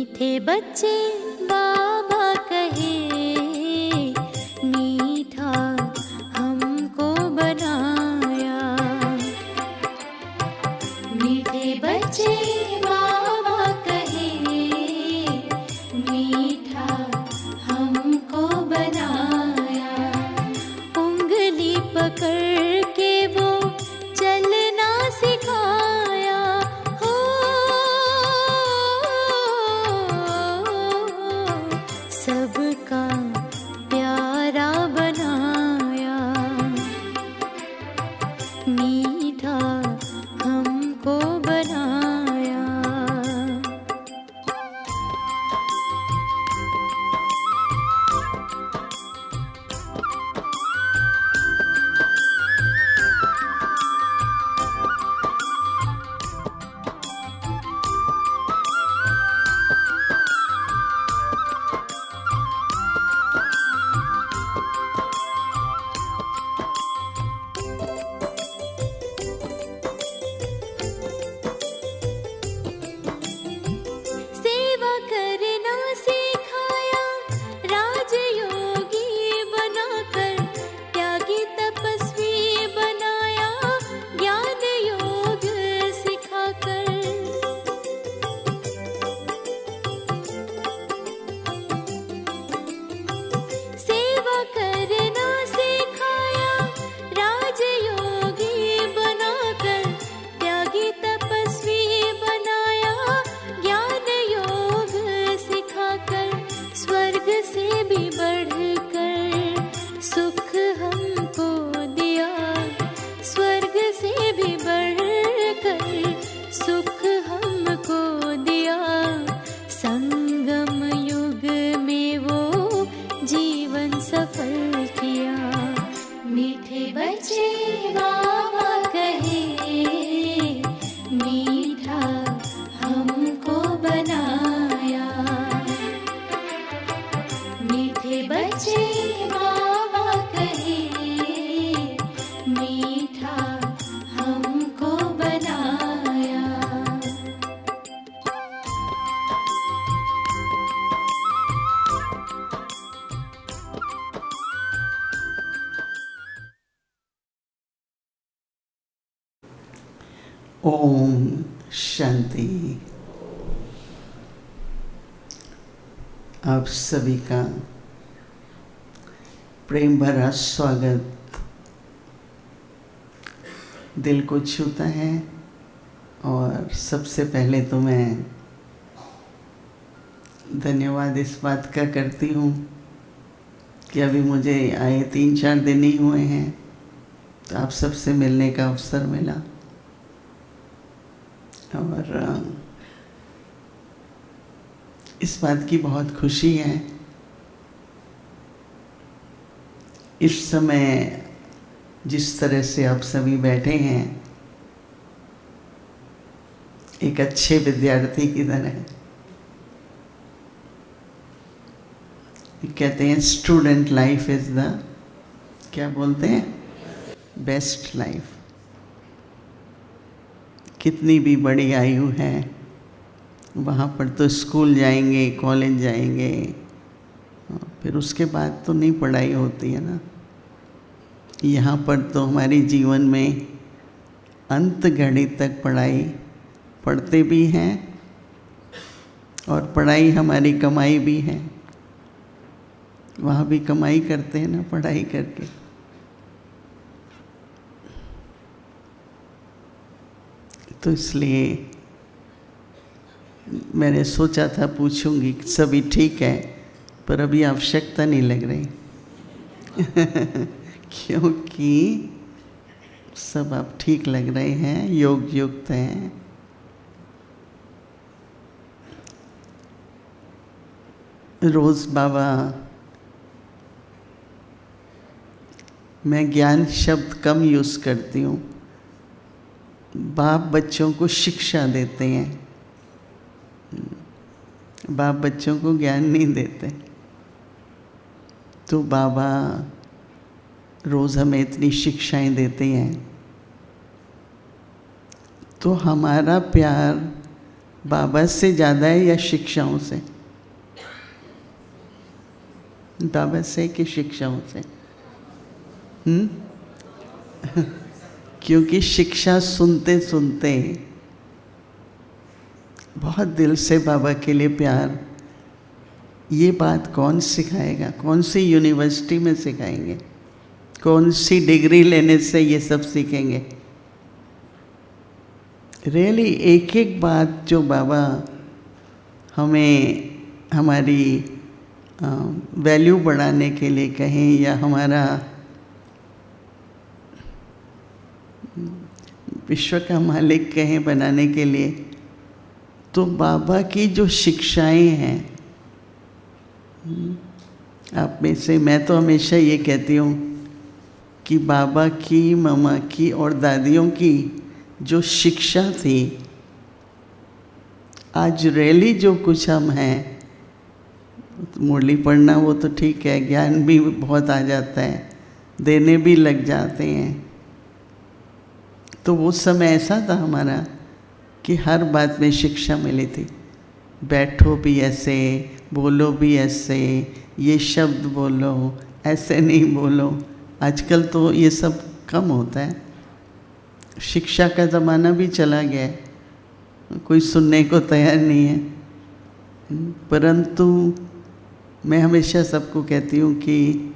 मीठे बच्चे बाबा कहे, मीठा हमको बनाया। मीठे बच्चे बाबा कहे, मीठा हमको बनाया। उंगली पकड़ के वो चलना सिखाया। हो सबका प्यारा बनाया। मीठा हमको बनाया। सेवा करना सिखाया, राजयोगी बनाकर त्यागी तपस्वी बनाया। ज्ञान योग सिखाकर सेवा करना सिखाया, राजयोगी बनाकर त्यागी तपस्वी बनाया। ज्ञान योग सिखाकर स्वर्ग से भी बढ़कर सुख हमको दिया। स्वर्ग से भी बढ़कर सुख हमको दिया। संगम युग में वो जीवन सफल किया। मीठे बच्चे बाबा कहे, मीठा हमको बनाया। मीठे बच्चे बाबा कहे, मीठा हमको बनाया। ओम शांति। आप सभी का प्रेम भरा स्वागत दिल को छूता है। और सबसे पहले तो मैं धन्यवाद इस बात का करती हूँ कि अभी मुझे आए 3-4 दिन ही हुए हैं, तो आप सबसे मिलने का अवसर मिला। और इस बात की बहुत खुशी है, इस समय जिस तरह से आप सभी बैठे हैं, एक अच्छे विद्यार्थी की तरह। कहते हैं स्टूडेंट लाइफ इज द, क्या बोलते हैं, बेस्ट लाइफ। कितनी भी बड़ी आयु है, वहाँ पर तो स्कूल जाएंगे, कॉलेज जाएंगे, फिर उसके बाद तो नहीं पढ़ाई होती है ना। यहाँ पर तो हमारे जीवन में अंत घड़ी तक पढ़ाई पढ़ते भी हैं, और पढ़ाई हमारी कमाई भी है। वहाँ भी कमाई करते हैं ना पढ़ाई करके। तो इसलिए मैंने सोचा था पूछूंगी, सभी ठीक है, पर अभी आवश्यकता नहीं लग रही क्योंकि सब आप ठीक लग रहे हैं, योग युक्त हैं। रोज़ बाबा, मैं ज्ञान शब्द कम यूज़ करती हूँ। बाप बच्चों को शिक्षा देते हैं, बाप बच्चों को ज्ञान नहीं देते। तो बाबा रोज़ हमें इतनी शिक्षाएं देते हैं, तो हमारा प्यार बाबा से ज़्यादा है या शिक्षाओं से? बाबा से कि शिक्षाओं से? क्योंकि शिक्षा सुनते सुनते बहुत दिल से बाबा के लिए प्यार, ये बात कौन सिखाएगा? कौन सी यूनिवर्सिटी में सिखाएंगे? कौन सी डिग्री लेने से ये सब सीखेंगे? रियली एक एक बात जो बाबा हमें हमारी वैल्यू बढ़ाने के लिए कहें या हमारा विश्व का मालिक कहें बनाने के लिए, तो बाबा की जो शिक्षाएं हैं, आप में से मैं तो हमेशा ये कहती हूँ कि बाबा की, मम्मा की और दादियों की जो शिक्षा थी, आज रियली जो कुछ हम हैं, मुरली पढ़ना वो तो ठीक है, ज्ञान भी बहुत आ जाता है, देने भी लग जाते हैं। तो वो समय ऐसा था हमारा कि हर बात में शिक्षा मिली थी। बैठो भी ऐसे, बोलो भी ऐसे, ये शब्द बोलो, ऐसे नहीं बोलो। आजकल तो ये सब कम होता है, शिक्षा का ज़माना भी चला गया है, कोई सुनने को तैयार नहीं है। परंतु मैं हमेशा सबको कहती हूँ कि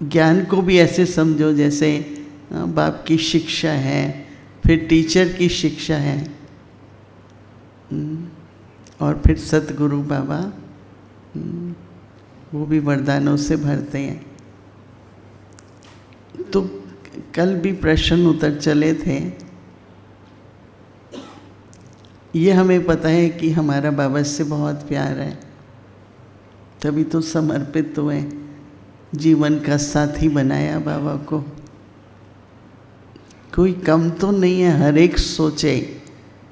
ज्ञान को भी ऐसे समझो जैसे बाप की शिक्षा है, फिर टीचर की शिक्षा है, और फिर सतगुरु बाबा वो भी वरदानों से भरते हैं। तो कल भी प्रश्न उत्तर चले थे। ये हमें पता है कि हमारा बाबा से बहुत प्यार है, तभी तो समर्पित हुए, जीवन का साथी बनाया बाबा को। कोई कम तो नहीं है। हर एक सोचे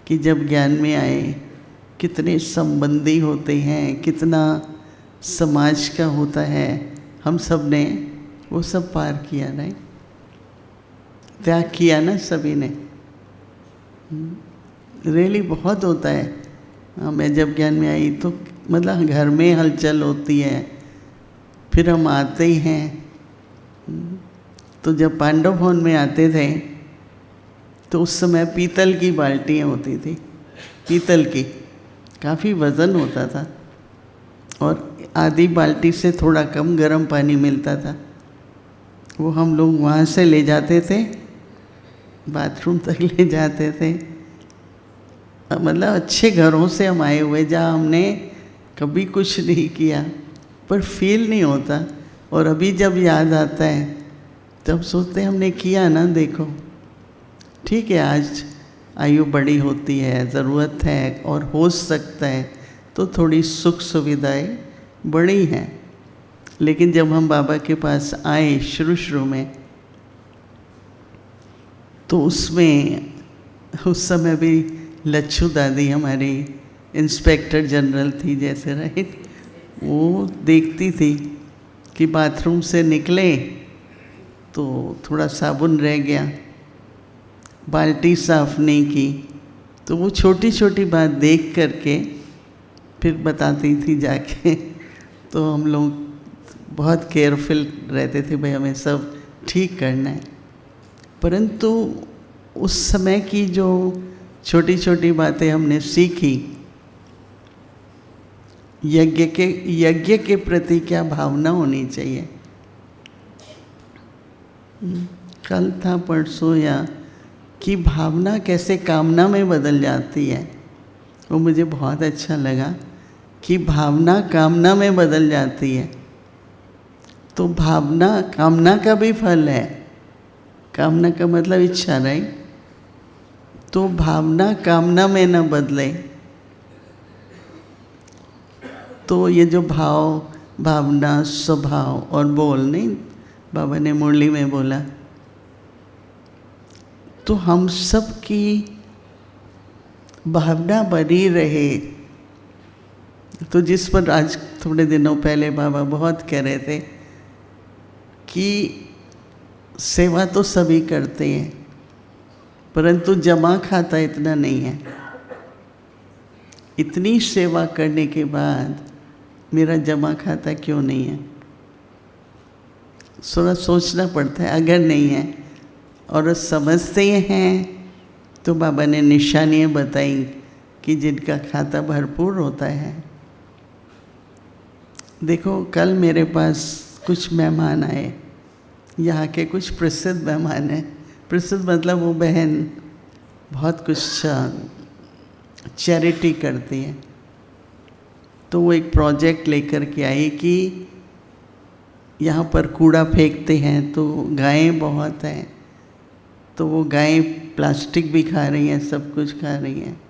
कि जब ज्ञान में आए कितने संबंधी होते हैं, कितना समाज का होता है। हम सब ने वो सब पार किया, नहीं त्याग किया ना सभी ने। रियली बहुत होता है। मैं जब ज्ञान में आई तो मतलब घर में हलचल होती है, फिर हम आते ही हैं। तो जब पांडव भवन में आते थे तो उस समय पीतल की बाल्टियाँ होती थी, पीतल की, काफ़ी वज़न होता था, और आधी बाल्टी से थोड़ा कम गर्म पानी मिलता था। वो हम लोग वहाँ से ले जाते थे, बाथरूम तक ले जाते थे। मतलब अच्छे घरों से हम आए हुए, जहाँ हमने कभी कुछ नहीं किया, पर फील नहीं होता। और अभी जब याद आता है तब सोचते हैं हमने किया ना। देखो ठीक है, आज आयु बड़ी होती है, ज़रूरत है और हो सकता है तो थोड़ी सुख सुविधाएं बड़ी हैं, लेकिन जब हम बाबा के पास आए शुरू में, तो उसमें उस समय भी लच्छू दादी हमारी इंस्पेक्टर जनरल थी जैसे, राइट। वो देखती थी कि बाथरूम से निकले तो थोड़ा साबुन रह गया, बाल्टी साफ़ नहीं की, तो वो छोटी छोटी बात देख करके फिर बताती थी जाके। तो हम लोग बहुत केयरफुल रहते थे, भाई हमें सब ठीक करना है। परंतु उस समय की जो छोटी छोटी बातें हमने सीखी, यज्ञ के प्रति क्या भावना होनी चाहिए। कल था परसों या कि भावना कैसे कामना में बदल जाती है, वो मुझे बहुत अच्छा लगा कि भावना कामना में बदल जाती है। तो भावना कामना का भी फल है। कामना का मतलब इच्छा, राइट। तो भावना कामना में न बदले, तो ये जो भाव, भावना, स्वभाव और बोल, नहीं बाबा ने मुरली में बोला, तो हम सब की भावना बनी रहे। तो जिस पर आज थोड़े दिनों पहले बाबा बहुत कह रहे थे कि सेवा तो सभी करते हैं, परंतु जमा खाता इतना नहीं है। इतनी सेवा करने के बाद मेरा जमा खाता क्यों नहीं है? थोड़ा सोचना पड़ता है। अगर नहीं है और समझते हैं तो बाबा ने निशानियाँ बताई कि जिनका खाता भरपूर होता है। देखो, कल मेरे पास कुछ मेहमान आए, यहाँ के कुछ प्रसिद्ध मेहमान हैं। प्रसिद्ध मतलब वो बहन बहुत कुछ चैरिटी करती है। तो वो एक प्रोजेक्ट लेकर के आई कि यहाँ पर कूड़ा फेंकते हैं तो गायें बहुत हैं, तो वो गायें प्लास्टिक भी खा रही हैं, सब कुछ खा रही हैं।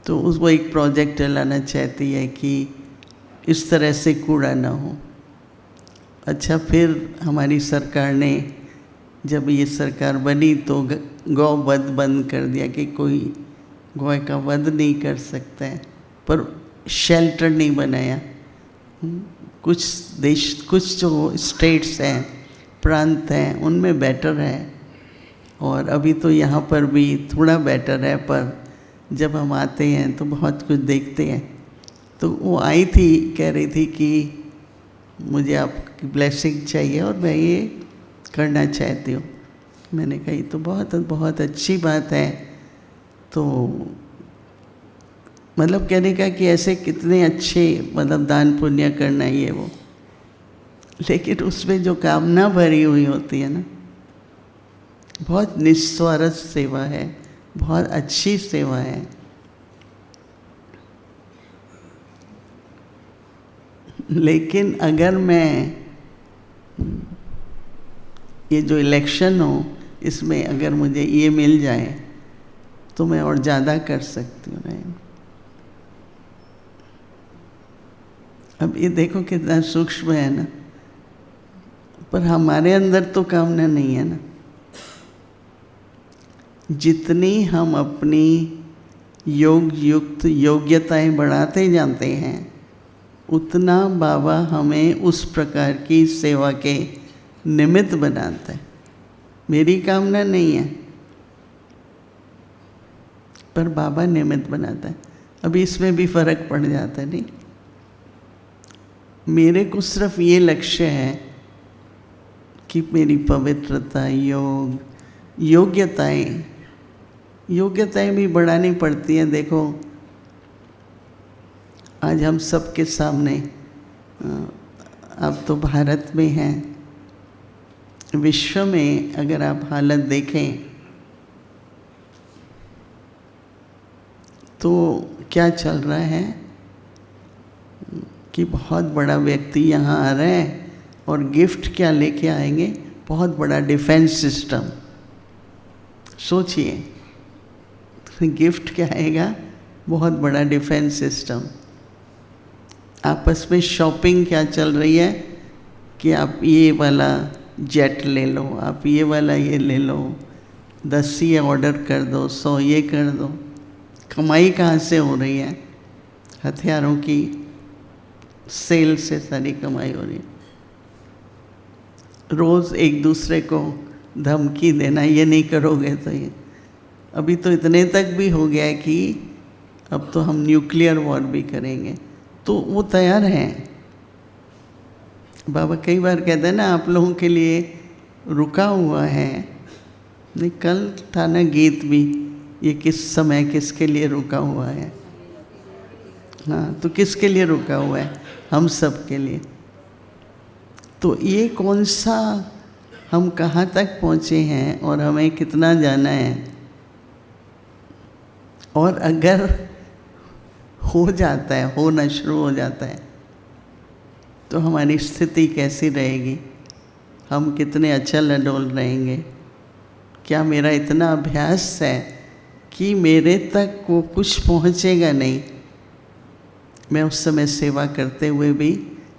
तो वो एक प्रोजेक्ट चलाना चाहती है कि इस तरह से कूड़ा ना हो। अच्छा, फिर हमारी सरकार ने, जब ये सरकार बनी तो गौ वध बंद कर दिया कि कोई गौ का वध नहीं कर सकता है, पर शेल्टर नहीं बनाया। कुछ देश, कुछ जो स्टेट्स हैं, प्रांत हैं, उनमें बेटर है, और अभी तो यहाँ पर भी थोड़ा बेटर है, पर जब हम आते हैं तो बहुत कुछ देखते हैं। तो वो आई थी, कह रही थी कि मुझे आपकी ब्लेसिंग चाहिए और मैं ये करना चाहती हूँ। मैंने कही तो बहुत बहुत अच्छी बात है। तो मतलब कहने का कि ऐसे कितने अच्छे मतलब दान पुण्य करना ही है वो, लेकिन उसमें जो कामना भरी हुई होती है ना, बहुत निस्वार्थ सेवा है, बहुत अच्छी सेवा है। लेकिन अगर मैं ये जो इलेक्शन हो, इसमें अगर मुझे ये मिल जाए तो मैं और ज़्यादा कर सकती हूँ। नहीं, अब ये देखो कितना सूक्ष्म है ना, पर हमारे अंदर तो कामना नहीं है ना। जितनी हम अपनी योग युक्त योग्यताएं बढ़ाते जाते हैं, उतना बाबा हमें उस प्रकार की सेवा के निमित्त बनाता है। मेरी कामना नहीं है, पर बाबा निमित्त बनाता है। अभी इसमें भी फर्क पड़ जाता है। नहीं, मेरे को सिर्फ ये लक्ष्य है कि मेरी पवित्रता, योग, योग्यताएं भी बढ़ानी पड़ती हैं। देखो, आज हम सबके सामने, अब तो भारत में हैं, विश्व में अगर आप हालत देखें तो क्या चल रहा है कि बहुत बड़ा व्यक्ति यहाँ आ रहे हैं और गिफ्ट क्या लेके आएंगे? बहुत बड़ा डिफेंस सिस्टम। सोचिए, गिफ्ट क्या आएगा? बहुत बड़ा डिफेंस सिस्टम। आपस में शॉपिंग क्या चल रही है कि आप ये वाला जेट ले लो, आप ये वाला ये ले लो, 10 ये ऑर्डर कर दो, 100 ये कर दो। कमाई कहाँ से हो रही है? हथियारों की सेल से सारी कमाई हो रही है। रोज़ एक दूसरे को धमकी देना, ये नहीं करोगे तो ये। अभी तो इतने तक भी हो गया है कि अब तो हम न्यूक्लियर वॉर भी करेंगे, तो वो तैयार हैं। बाबा कई बार कहते हैं ना, आप लोगों के लिए रुका हुआ है। नहीं, कल था ना गीत भी, ये किस समय किसके लिए रुका हुआ है। हाँ, तो किसके लिए रुका हुआ है? हम सब के लिए। तो ये कौन सा, हम कहाँ तक पहुँचे हैं और हमें कितना जाना है, और अगर हो जाता है, होना शुरू हो जाता है, तो हमारी स्थिति कैसी रहेगी? हम कितने अचल अडोल रहेंगे? क्या मेरा इतना अभ्यास है कि मेरे तक वो कुछ पहुँचेगा नहीं? मैं उस समय सेवा करते हुए भी,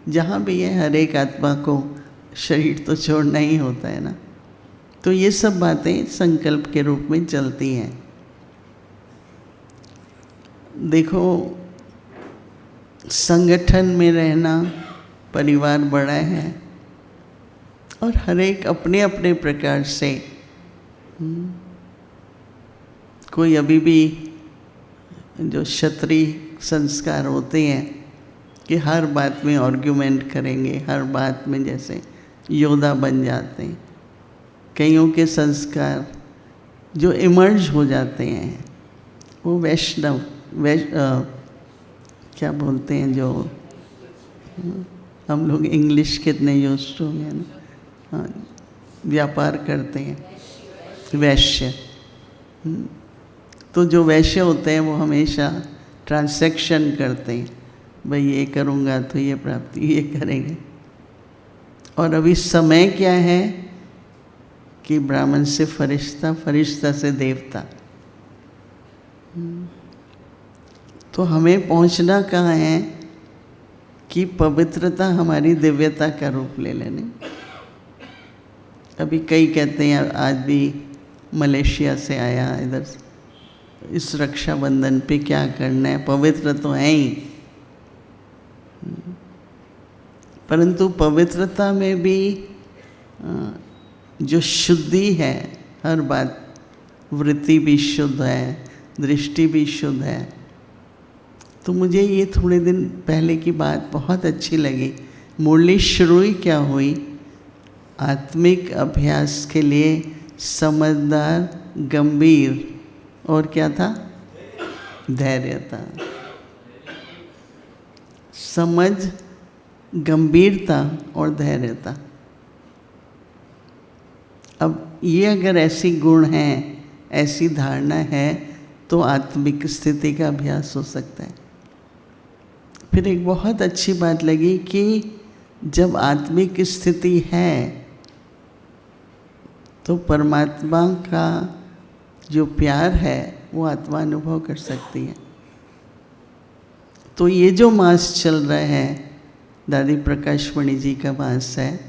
जहाँ भी है, हर एक आत्मा को शरीर तो छोड़ना ही होता है ना। तो ये सब बातें संकल्प के रूप में चलती हैं। देखो, संगठन में रहना, परिवार बड़ा है और हर एक अपने अपने प्रकार से, कोई अभी भी जो क्षत्रिय संस्कार होते हैं कि हर बात में आर्ग्यूमेंट करेंगे, हर बात में जैसे योद्धा बन जाते हैं। कईयों के संस्कार जो इमर्ज हो जाते हैं वो वैष्णव क्या बोलते हैं, जो हम लोग इंग्लिश कितने यूज हो गए ना, हाँ, व्यापार करते हैं, वैश्य। तो जो वैश्य होते हैं वो हमेशा ट्रांसैक्शन करते हैं, भाई ये करूँगा तो ये प्राप्ति, ये करेंगे। और अभी समय क्या है कि ब्राह्मण से फरिश्ता, फरिश्ता से देवता। तो हमें पहुंचना कहाँ है कि पवित्रता हमारी दिव्यता का रूप ले लेने। अभी कई कहते हैं, आज भी मलेशिया से आया इधर, इस रक्षाबंधन पे क्या करना है, पवित्र तो है ही, परंतु पवित्रता में भी जो शुद्धि है, हर बात, वृत्ति भी शुद्ध है, दृष्टि भी शुद्ध है। तो मुझे ये थोड़े दिन पहले की बात बहुत अच्छी लगी। मुरली शुरू ही क्या हुई, आत्मिक अभ्यास के लिए समझदार, गंभीर और क्या था, धैर्यता। समझ, गंभीरता और धैर्यता। अब ये अगर ऐसी गुण हैं, ऐसी धारणा है, तो आत्मिक स्थिति का अभ्यास हो सकता है। फिर एक बहुत अच्छी बात लगी कि जब आत्मिक स्थिति है तो परमात्मा का जो प्यार है वो आत्मा अनुभव कर सकती है। तो ये जो मास चल रहा है, दादी प्रकाशमणि जी का मास है,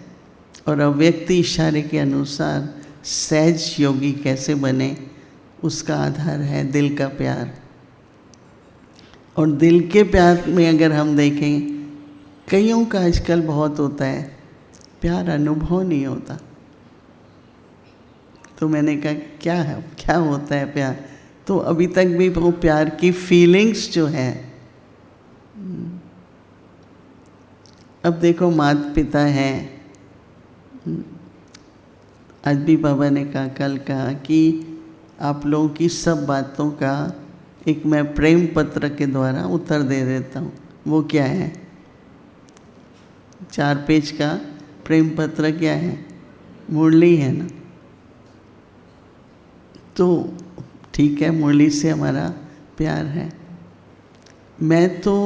और अव्यक्त इशारे के अनुसार सहज योगी कैसे बने, उसका आधार है दिल का प्यार। और दिल के प्यार में अगर हम देखें, कईयों का आजकल बहुत होता है, प्यार अनुभव नहीं होता। तो मैंने कहा क्या है, क्या होता है प्यार? तो अभी तक भी वो प्यार की फीलिंग्स जो है, अब देखो माता पिता हैं, आज भी बाबा ने कहा, कल कहा कि आप लोगों की सब बातों का एक मैं प्रेम पत्र के द्वारा उत्तर दे देता हूँ। वो क्या है? 4 पेज का प्रेम पत्र क्या है? मुरली है ना। तो ठीक है, मुरली से हमारा प्यार है। मैं तो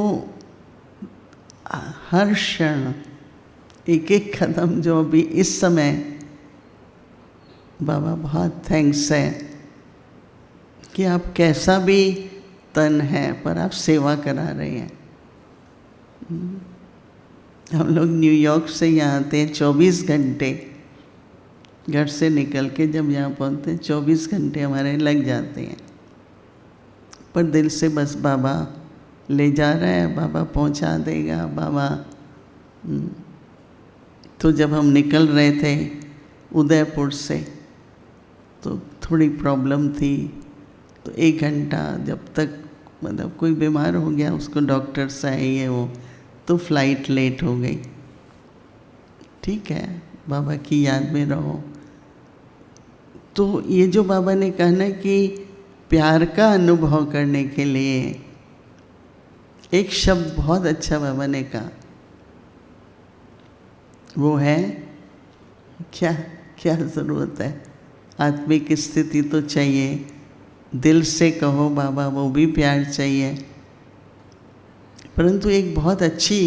हर क्षण, एक एक कदम जो अभी इस समय, बाबा बहुत थैंक्स है कि आप कैसा भी तन है पर आप सेवा करा रहे हैं। हम लोग न्यूयॉर्क से यहाँ आते हैं, 24 घंटे घर से निकल के जब यहाँ पहुँचते हैं 24 घंटे हमारे लग जाते हैं, पर दिल से बस बाबा ले जा रहा है, बाबा पहुँचा देगा, बाबा। तो जब हम निकल रहे थे उदयपुर से, तो थोड़ी प्रॉब्लम थी, तो 1 घंटा जब तक, मतलब कोई बीमार हो गया, उसको डॉक्टर से आए ये वो, तो फ्लाइट लेट हो गई। ठीक है, बाबा की याद में रहो। तो ये जो बाबा ने कहा ना कि प्यार का अनुभव करने के लिए, एक शब्द बहुत अच्छा बाबा ने कहा, वो है क्या? क्या ज़रूरत है? आत्मिक स्थिति तो चाहिए, दिल से कहो बाबा, वो भी प्यार चाहिए, परंतु एक बहुत अच्छी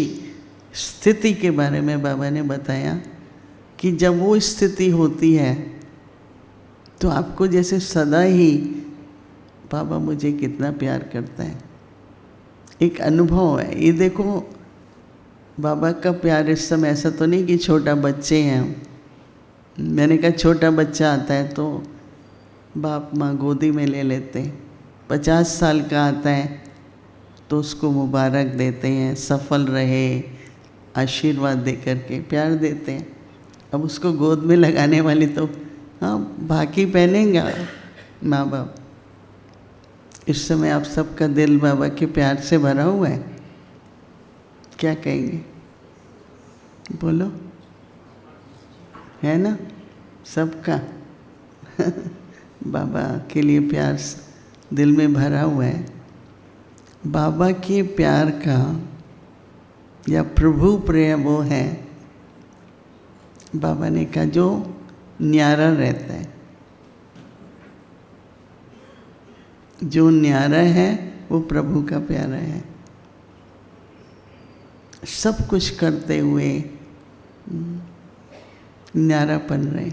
स्थिति के बारे में बाबा ने बताया कि जब वो स्थिति होती है तो आपको जैसे सदा ही बाबा मुझे कितना प्यार करता है, एक अनुभव है। ये देखो बाबा का प्यार इस समय ऐसा तो नहीं कि छोटा बच्चे हैं। मैंने कहा छोटा बच्चा आता है तो बाप माँ गोदी में ले लेते हैं, 50 साल का आता है तो उसको मुबारक देते हैं, सफल रहे, आशीर्वाद दे करके प्यार देते हैं। अब उसको गोद में लगाने वाली तो हाँ भाकी पहनेगा माँ बाप। इस समय आप सबका दिल बाबा के प्यार से भरा हुआ है? क्या कहेंगे? बोलो। है ना सबका? बाबा के लिए प्यार दिल में भरा हुआ है। बाबा के प्यार का या प्रभु प्रेम वो है, बाबा ने कहा, जो न्यारा रहता है। जो न्यारा है वो प्रभु का प्यारा है। सब कुछ करते हुए न्यारापन रहे।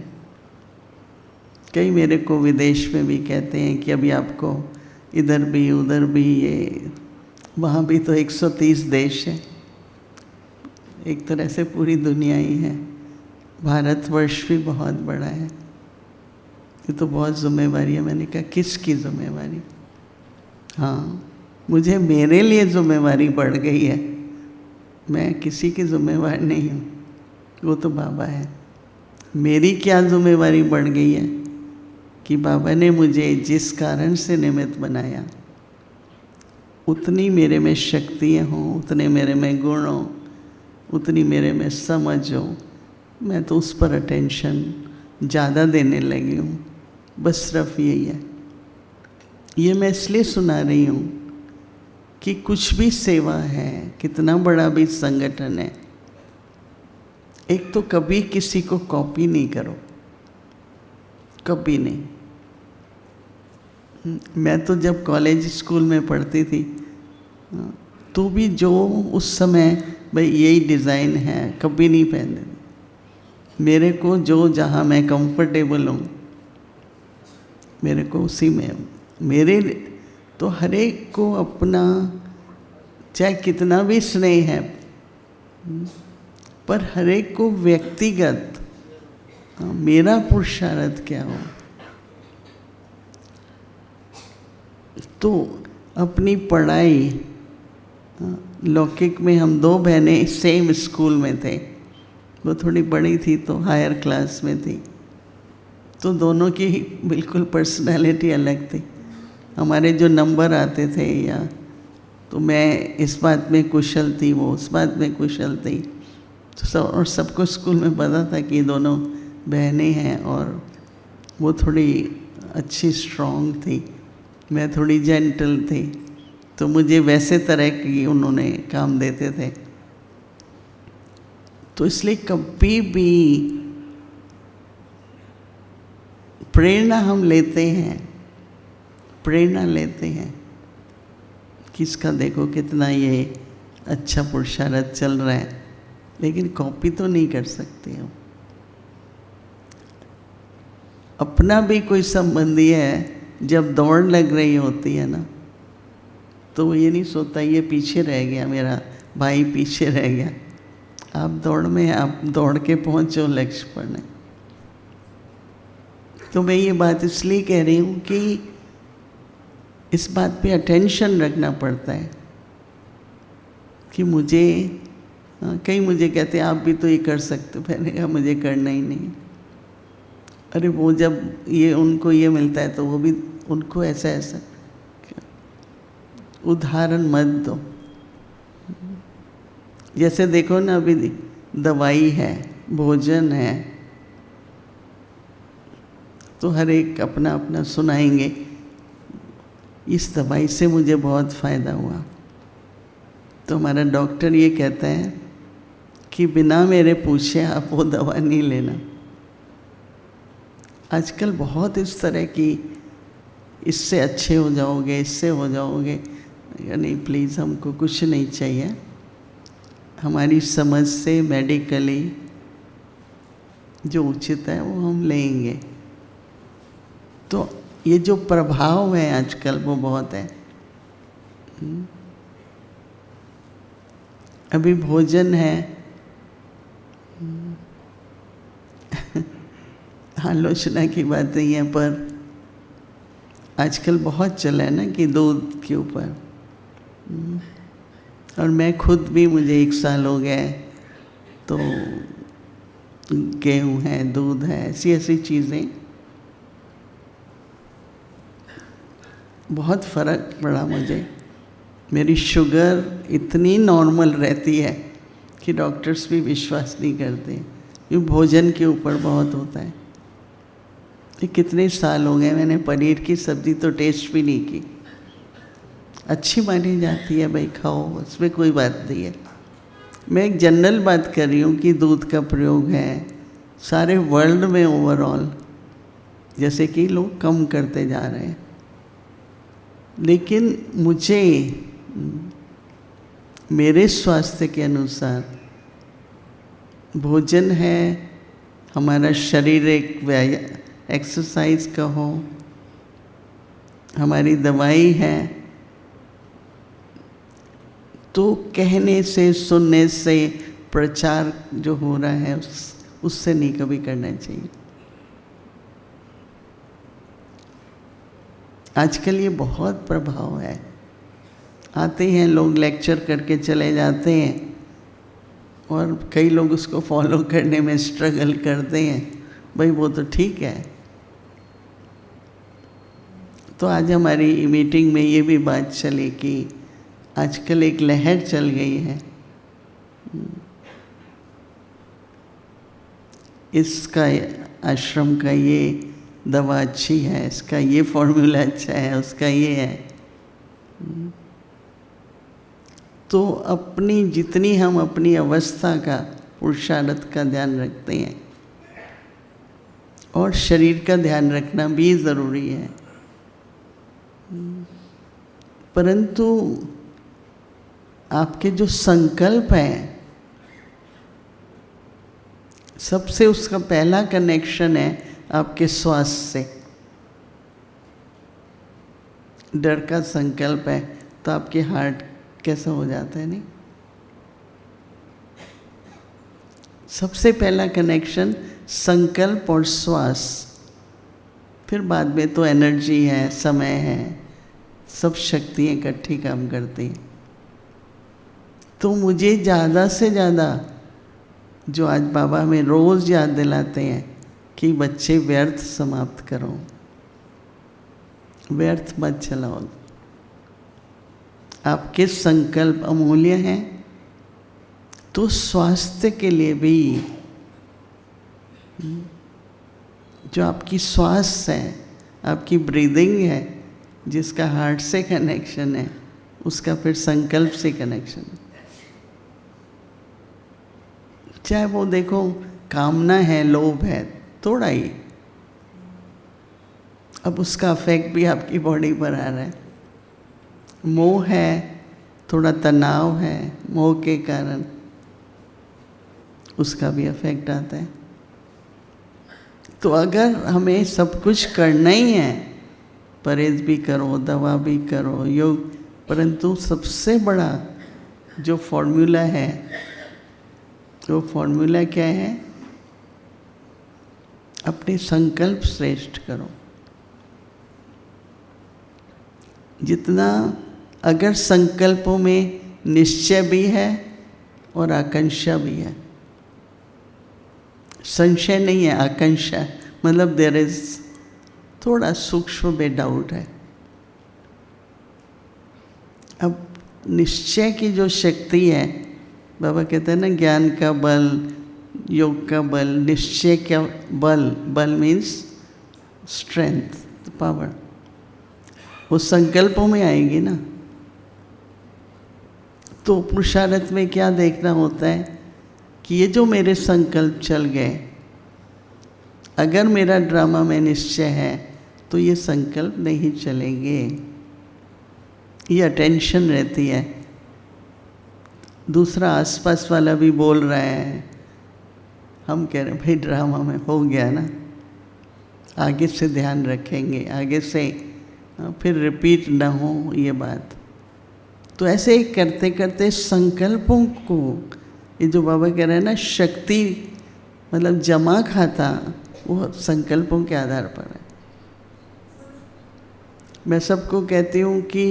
कई मेरे को विदेश में भी कहते हैं कि अभी आपको इधर भी उधर भी, ये वहाँ भी तो 130 देश है, एक तरह से पूरी दुनिया ही है। भारतवर्ष भी बहुत बड़ा है, ये तो बहुत ज़िम्मेवारी है। मैंने कहा किसकी ज़िम्मेवारी? हाँ, मुझे मेरे लिए ज़िम्मेवारी बढ़ गई है, मैं किसी की ज़िम्मेवार नहीं हूँ, वो तो बाबा है। मेरी क्या ज़िम्मेवारी बढ़ गई है कि बाबा ने मुझे जिस कारण से निमित्त बनाया, उतनी मेरे में शक्तियाँ हों, उतने मेरे में गुण हों, उतनी मेरे में समझ हो, मैं तो उस पर अटेंशन ज़्यादा देने लगी हूँ। बस सिर्फ यही है। ये मैं इसलिए सुना रही हूँ कि कुछ भी सेवा है, कितना बड़ा भी संगठन है, एक तो कभी किसी को कॉपी नहीं करो, कभी नहीं। मैं तो जब कॉलेज स्कूल में पढ़ती थी तो भी जो उस समय भाई यही डिज़ाइन है, कभी नहीं पहनते थे। मेरे को जो जहाँ मैं कंफर्टेबल हूँ, मेरे को उसी में, मेरे तो हर एक को अपना, चाहे कितना भी स्नेह है, पर हर एक को व्यक्तिगत मेरा पुरुषार्थ क्या हो। तो अपनी पढ़ाई, लौकिक में हम 2 बहनें सेम स्कूल में थे, वो थोड़ी बड़ी थी तो हायर क्लास में थी, तो दोनों की बिल्कुल पर्सनालिटी अलग थी। हमारे जो नंबर आते थे, या तो मैं इस बात में कुशल थी, वो उस बात में कुशल थी, तो और सबको स्कूल में पता था कि दोनों बहनें हैं, और वो थोड़ी अच्छी स्ट्रॉन्ग थी, मैं थोड़ी जेंटल थी, तो मुझे वैसे तरह की उन्होंने काम देते थे। तो इसलिए कभी भी प्रेरणा हम लेते हैं, प्रेरणा लेते हैं किसका, देखो कितना ये अच्छा पुरुषार्थ चल रहा है, लेकिन कॉपी तो नहीं कर सकते हम। अपना भी कोई संबंधी है, जब दौड़ लग रही होती है ना, तो वो ये नहीं सोचता ये पीछे रह गया, मेरा भाई पीछे रह गया। आप दौड़ में, आप दौड़ के पहुँचो लक्ष्य पर। तो मैं ये बात इसलिए कह रही हूँ कि इस बात पे अटेंशन रखना पड़ता है कि मुझे, कई मुझे कहते हैं आप भी तो ये कर सकते हो, मैंने कहा मुझे करना ही नहीं। अरे वो जब ये उनको ये मिलता है तो वो भी उनको ऐसा ऐसा उदाहरण मत दो। जैसे देखो ना, अभी दवाई है, भोजन है, तो हर एक अपना अपना सुनाएंगे, इस दवाई से मुझे बहुत फ़ायदा हुआ। तो हमारा डॉक्टर ये कहता है कि बिना मेरे पूछे आप वो दवा नहीं लेना। आजकल बहुत इस तरह की, इससे अच्छे हो जाओगे, इससे हो जाओगे, नहीं प्लीज़, हमको कुछ नहीं चाहिए, हमारी समझ से मेडिकली जो उचित है वो हम लेंगे। तो ये जो प्रभाव है आजकल वो बहुत है। अभी भोजन है, आलोचना की बात नहीं है, पर आजकल बहुत चला है ना कि दूध के ऊपर, और मैं खुद भी, मुझे 1 साल हो गया है, तो गेहूँ है, दूध है, ऐसी ऐसी चीज़ें। बहुत फ़र्क पड़ा मुझे। मेरी शुगर इतनी नॉर्मल रहती है कि डॉक्टर्स भी विश्वास नहीं करते, ये भोजन के ऊपर बहुत होता है। ये कितने साल हो गए मैंने पनीर की सब्ज़ी तो टेस्ट भी नहीं की। अच्छी मानी जाती है, भाई खाओ, उसमें कोई बात नहीं है। मैं एक जनरल बात कर रही हूँ कि दूध का प्रयोग है सारे वर्ल्ड में ओवरऑल, जैसे कि लोग कम करते जा रहे हैं। लेकिन मुझे मेरे स्वास्थ्य के अनुसार भोजन है, हमारा शरीर एक एक्सरसाइज का हो, हमारी दवाई है, तो कहने से सुनने से प्रचार जो हो रहा है उससे नहीं कभी करना चाहिए। आजकल ये बहुत प्रभाव है, आते हैं लोग लेक्चर करके चले जाते हैं और कई लोग उसको फॉलो करने में स्ट्रगल करते हैं। भाई वो तो ठीक है। तो आज हमारी मीटिंग में ये भी बात चली कि आजकल एक लहर चल गई है, इसका आश्रम का ये दवा अच्छी है, इसका ये फॉर्मूला अच्छा है, उसका ये है। तो अपनी जितनी हम अपनी अवस्था का, पुरुषार्थ का ध्यान रखते हैं और शरीर का ध्यान रखना भी ज़रूरी है, परंतु आपके जो संकल्प हैं, सबसे उसका पहला कनेक्शन है आपके स्वास्थ्य से। डर का संकल्प है तो आपके हार्ट कैसा हो जाता है, नहीं? सबसे पहला कनेक्शन संकल्प और श्वास, फिर बाद में तो एनर्जी है, समय है, सब शक्तियाँ इकट्ठी काम करती हैं। तो मुझे ज़्यादा से ज़्यादा जो आज बाबा में रोज़ याद दिलाते हैं कि बच्चे व्यर्थ समाप्त करो, व्यर्थ मत चलाओ। आपके संकल्प अमूल्य हैं, तो स्वास्थ्य के लिए भी जो आपकी श्वास है, आपकी ब्रीदिंग है, जिसका हार्ट से कनेक्शन है, उसका फिर संकल्प से कनेक्शन है। चाहे वो देखो कामना है, लोभ है, थोड़ा ही, अब उसका इफेक्ट भी आपकी बॉडी पर आ रहा है। मोह है, थोड़ा तनाव है, मोह के कारण उसका भी इफेक्ट आता है। तो अगर हमें सब कुछ करना ही है, परहेज भी करो, दवा भी करो, योग, परंतु सबसे बड़ा जो फॉर्मूला है, वो फॉर्मूला क्या है? अपने संकल्प श्रेष्ठ करो। जितना अगर संकल्पों में निश्चय भी है और आकांक्षा भी है, संशय नहीं है, आकांक्षा मतलब देयर इज थोड़ा सूक्ष्म में डाउट है। अब निश्चय की जो शक्ति है, बाबा कहते हैं ना, ज्ञान का बल, योग का बल, निश्चय का बल, बल मीन्स स्ट्रेंथ, पावर, वो संकल्पों में आएगी ना। तो पुरुषार्थ में क्या देखना होता है कि ये जो मेरे संकल्प चल गए, अगर मेरा ड्रामा में निश्चय है तो ये संकल्प नहीं चलेंगे, ये अटेंशन रहती है। दूसरा आसपास वाला भी बोल रहा है, हम कह रहे हैं भाई ड्रामा में हो गया ना, आगे से ध्यान रखेंगे, आगे से फिर रिपीट ना हो ये बात। तो ऐसे ही करते करते संकल्पों को, ये जो बाबा कह रहे हैं ना, शक्ति मतलब जमा खाता, वो संकल्पों के आधार पर है। मैं सबको कहती हूँ कि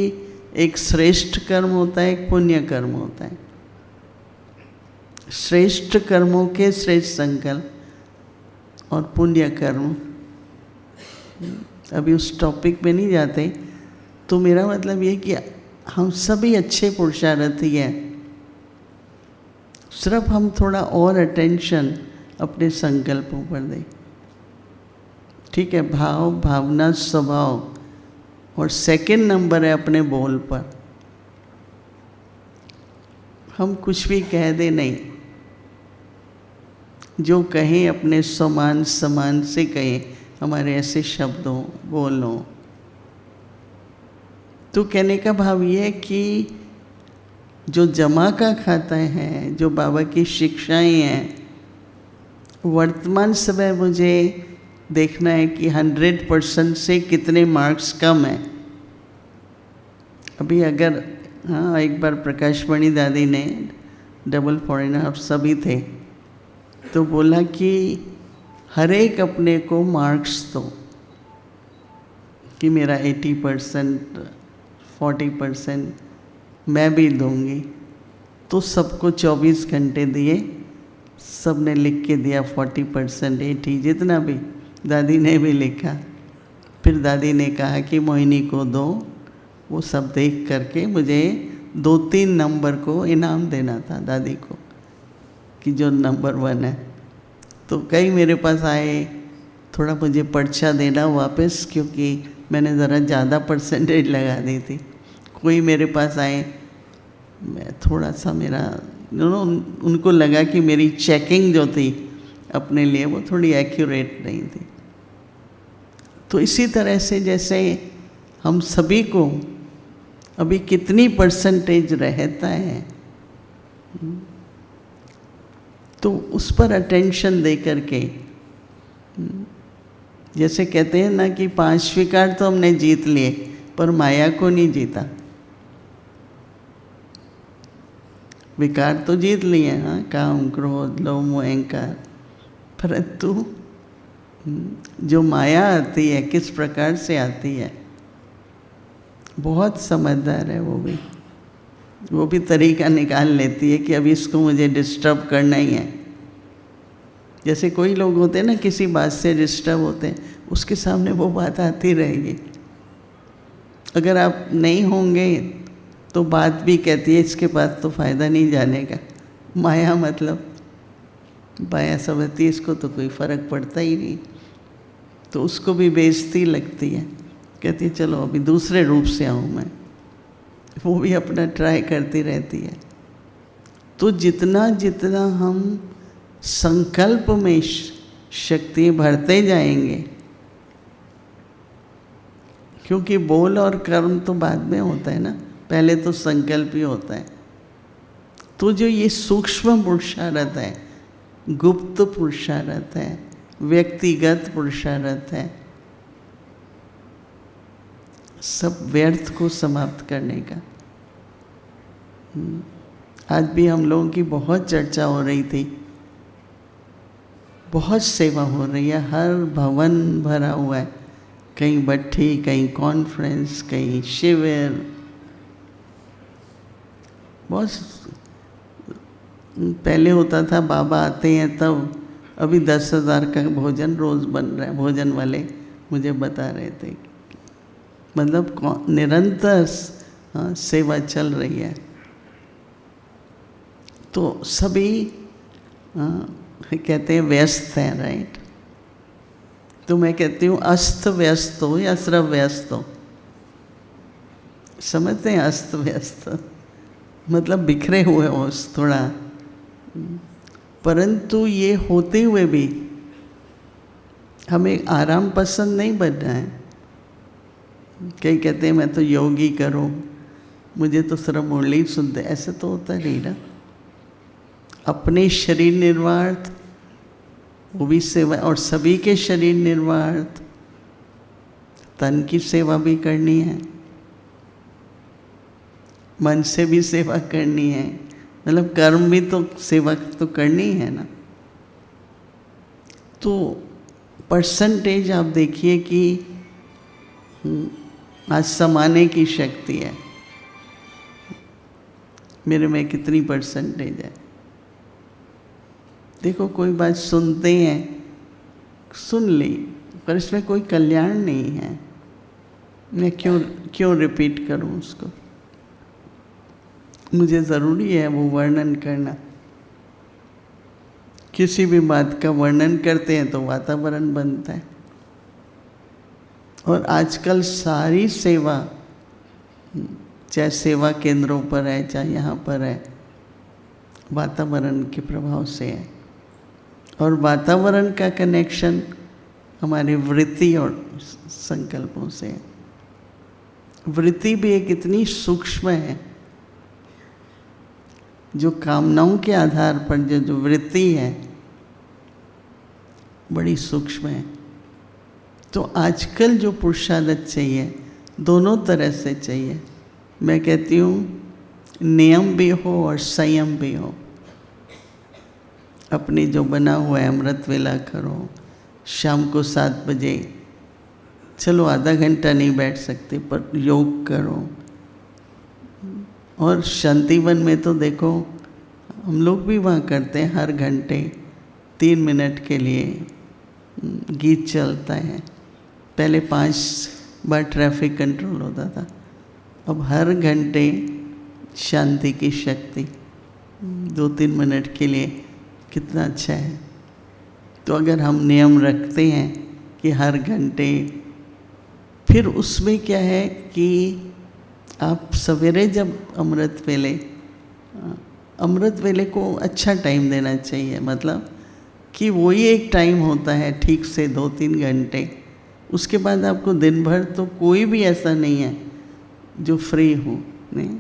एक श्रेष्ठ कर्म होता है, एक पुण्य कर्म होता है। श्रेष्ठ कर्मों के श्रेष्ठ संकल्प और पुण्य कर्म, अभी उस टॉपिक पे नहीं जाते, तो मेरा मतलब ये कि हम सभी अच्छे पुरुषार्थी हैं, सिर्फ हम थोड़ा और अटेंशन अपने संकल्पों पर दें। ठीक है, भाव, भावना, स्वभाव, और सेकंड नंबर है अपने बोल पर। हम कुछ भी कह दे नहीं, जो कहें अपने समान समान से कहें, हमारे ऐसे शब्द हो, बोल हो। तो कहने का भाव ये है कि जो जमा का खाता है, जो बाबा की शिक्षाएं हैं, वर्तमान समय मुझे देखना है कि 100% से कितने मार्क्स कम हैं। अभी अगर हाँ, एक बार प्रकाशमणि दादी ने, डबल फॉरेनर सभी थे, तो बोला कि हर एक अपने को मार्क्स दो कि मेरा 80%, 40% मैं भी दूंगी। तो सबको 24 घंटे दिए, सब ने लिख के दिया 40%, 80, जितना भी। दादी ने भी लिखा। फिर दादी ने कहा कि मोहिनी को दो। वो सब देख करके मुझे 2-3 नंबर को इनाम देना था दादी को, कि जो नंबर 1 है। तो कई मेरे पास आए, थोड़ा मुझे पर्चा देना वापस, क्योंकि मैंने ज़रा ज़्यादा परसेंटेज लगा दी थी। कोई मेरे पास आए, मैं थोड़ा सा मेरा उनको लगा कि मेरी चेकिंग जो थी अपने लिए वो थोड़ी एक्यूरेट नहीं थी। तो इसी तरह से जैसे हम सभी को अभी कितनी परसेंटेज रहता है, तो उस पर अटेंशन दे करके, जैसे कहते हैं ना कि 5 विकार तो हमने जीत लिए, पर माया को नहीं जीता। विकार तो जीत लिए, हाँ, काम, क्रोध, लोभ, मोह, अहंकार, परंतु जो माया आती है किस प्रकार से आती है, बहुत समझदार है वो भी तरीका निकाल लेती है कि अभी इसको मुझे डिस्टर्ब करना ही है। जैसे कोई लोग होते हैं ना, किसी बात से डिस्टर्ब होते हैं, उसके सामने वो बात आती रहेगी। अगर आप नहीं होंगे तो बात भी कहती है इसके पास तो फ़ायदा नहीं जाने का। माया मतलब माया समझती है इसको तो कोई फ़र्क पड़ता ही नहीं, तो उसको भी बेइज्जती लगती है, कहती है चलो अभी दूसरे रूप से आऊँ मैं। वो भी अपना ट्राई करती रहती है। तो जितना जितना हम संकल्प में शक्ति भरते जाएंगे, क्योंकि बोल और कर्म तो बाद में होता है ना, पहले तो संकल्प ही होता है। तो जो ये सूक्ष्म पुरुषार्थ है, गुप्त पुरुषार्थ है, व्यक्तिगत पुरुषार्थ है, सब व्यर्थ को समाप्त करने का। आज भी हम लोगों की बहुत चर्चा हो रही थी, बहुत सेवा हो रही है, हर भवन भरा हुआ है, कहीं भट्ठी, कहीं कॉन्फ्रेंस, कहीं शिविर। बहुत पहले होता था बाबा आते हैं तब, अभी 10,000 का भोजन रोज़ बन रहा है। भोजन वाले मुझे बता रहे थे, मतलब निरंतर सेवा चल रही है। तो सभी कहते हैं व्यस्त हैं, राइट। तो मैं कहती हूँ अस्त व्यस्त हो या सिर्फ व्यस्त हो, समझते हैं? अस्त व्यस्त मतलब बिखरे हुए हो थोड़ा, परंतु ये होते हुए भी हमें आराम पसंद नहीं बनना है। कई कहते हैं मैं तो योगी करूं, मुझे तो सिर्फ मुरली सुनते, ऐसा तो होता नहीं ना। अपने शरीर निर्वार्थ, वो भी सेवा, और सभी के शरीर निर्वार्थ, तन की सेवा भी करनी है, मन से भी सेवा करनी है, मतलब कर्म भी तो सेवा तो करनी है ना। तो परसेंटेज आप देखिए कि आज समाने की शक्ति है, मेरे में कितनी परसेंटेज है। देखो कोई बात सुनते हैं, सुन ली, पर इसमें कोई कल्याण नहीं है। मैं क्यों रिपीट करूं उसको, मुझे ज़रूरी है वो वर्णन करना। किसी भी बात का वर्णन करते हैं तो वातावरण बनता है। और आजकल सारी सेवा, चाहे सेवा केंद्रों पर है चाहे यहाँ पर है, वातावरण के प्रभाव से है। और वातावरण का कनेक्शन हमारी वृत्ति और संकल्पों से है। वृत्ति भी एक इतनी सूक्ष्म है, जो कामनाओं के आधार पर जो वृत्ति है बड़ी सूक्ष्म है। तो आजकल जो पुरुषार्थ चाहिए दोनों तरह से चाहिए। मैं कहती हूँ नियम भी हो और संयम भी हो। अपनी जो बना हुआ है अमृत वेला करो, शाम को 7 बजे, चलो आधा घंटा नहीं बैठ सकते पर योग करो। और शांतिवन में तो देखो हम लोग भी वहाँ करते हैं, हर घंटे 3 मिनट के लिए गीत चलता है। पहले 5 बार ट्रैफिक कंट्रोल होता था, अब हर घंटे शांति की शक्ति 2-3 मिनट के लिए, कितना अच्छा है। तो अगर हम नियम रखते हैं कि हर घंटे, फिर उसमें क्या है कि आप सवेरे जब अमृत वेले को अच्छा टाइम देना चाहिए। मतलब कि वही एक टाइम होता है ठीक से 2-3 घंटे। उसके बाद आपको दिन भर तो कोई भी ऐसा नहीं है जो फ्री हो। नहीं,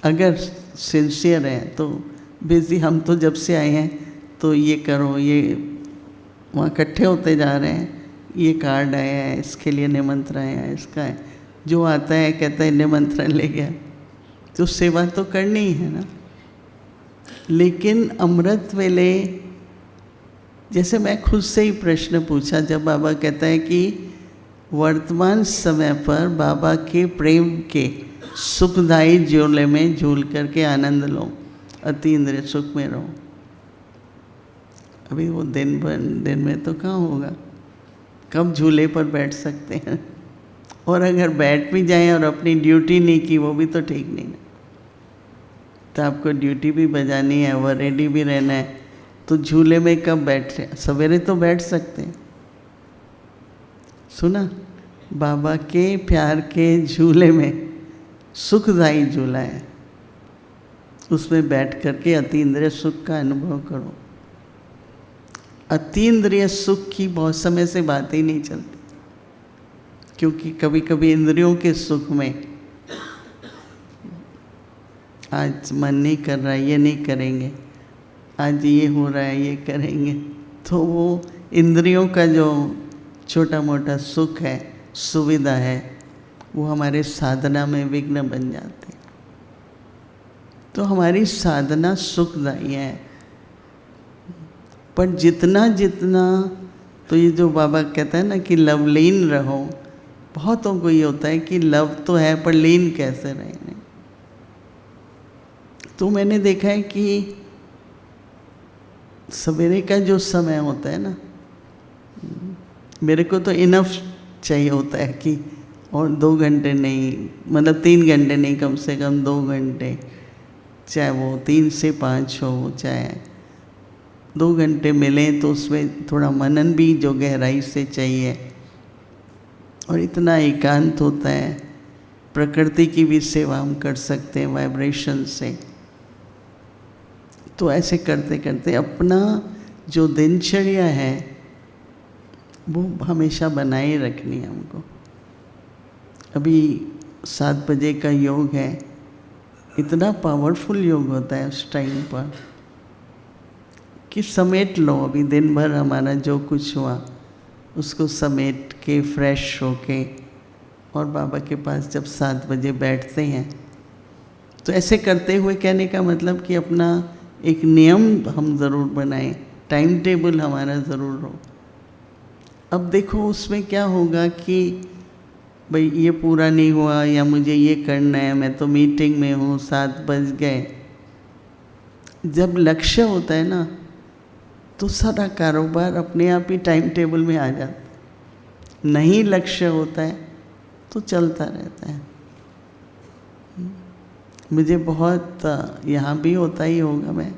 अगर सिंसियर है तो बिजी। हम तो जब से आए हैं तो ये करो, ये वहाँ इकट्ठे होते जा रहे हैं, ये कार्ड आया है, इसके लिए निमंत्रण आया है, इसका है। जो आता है कहता है निमंत्रण ले गया, तो सेवा तो करनी ही है ना। लेकिन अमृत वेले, जैसे मैं खुद से ही प्रश्न पूछा जब बाबा कहता है कि वर्तमान समय पर बाबा के प्रेम के सुखदायी झूले में झूल करके आनंद लो, अति इंद्रिय सुख में रहो। अभी वो दिन में तो कहाँ होगा, कब झूले पर बैठ सकते हैं। और अगर बैठ भी जाएं और अपनी ड्यूटी नहीं की, वो भी तो ठीक नहीं है। तो आपको ड्यूटी भी बजानी है, वो रेडी भी रहना है, तो झूले में कब बैठ रहे? सवेरे तो बैठ सकते हैं। सुना, बाबा के प्यार के झूले में सुखदायी झूला है, उसमें बैठ करके अतीन्द्रिय सुख का अनुभव करो। अतीन्द्रिय सुख की बहुत समय से बात ही नहीं चलती, क्योंकि कभी कभी इंद्रियों के सुख में आज मन नहीं कर रहा है, ये नहीं करेंगे, आज ये हो रहा है, ये करेंगे, तो वो इंद्रियों का जो छोटा मोटा सुख है, सुविधा है, वो हमारे साधना में विघ्न बन जाते हैं। तो हमारी साधना सुखदायी है, पर जितना जितना, तो ये जो बाबा कहता है ना कि लवलीन रहो, बहुतों को ये होता है कि लव तो है पर लीन कैसे रहें। तो मैंने देखा है कि सवेरे का जो समय होता है ना, मेरे को तो इनफ चाहिए होता है कि और 2 घंटे नहीं, मतलब 3 घंटे नहीं, कम से कम 2 घंटे, चाहे वो 3 से 5 हो, चाहे 2 घंटे मिलें, तो उसमें थोड़ा मनन भी जो गहराई से चाहिए। और इतना एकांत होता है, प्रकृति की भी सेवा हम कर सकते हैं वाइब्रेशन से। तो ऐसे करते करते अपना जो दिनचर्या है वो हमेशा बनाए रखनी है हमको। अभी 7 बजे का योग है, इतना पावरफुल योग होता है उस टाइम पर कि समेट लो। अभी दिन भर हमारा जो कुछ हुआ उसको समेट के फ्रेश होके, और बाबा के पास जब 7 बजे बैठते हैं, तो ऐसे करते हुए कहने का मतलब कि अपना एक नियम हम ज़रूर बनाएं, टाइम टेबल हमारा ज़रूर हो। अब देखो उसमें क्या होगा कि भाई ये पूरा नहीं हुआ, या मुझे ये करना है, मैं तो मीटिंग में हूँ, 7 बज गए। जब लक्ष्य होता है ना, तो सारा कारोबार अपने आप ही टाइम टेबल में आ जाता है। नहीं लक्ष्य होता है तो चलता रहता है। मुझे बहुत यहाँ भी होता ही होगा, मैं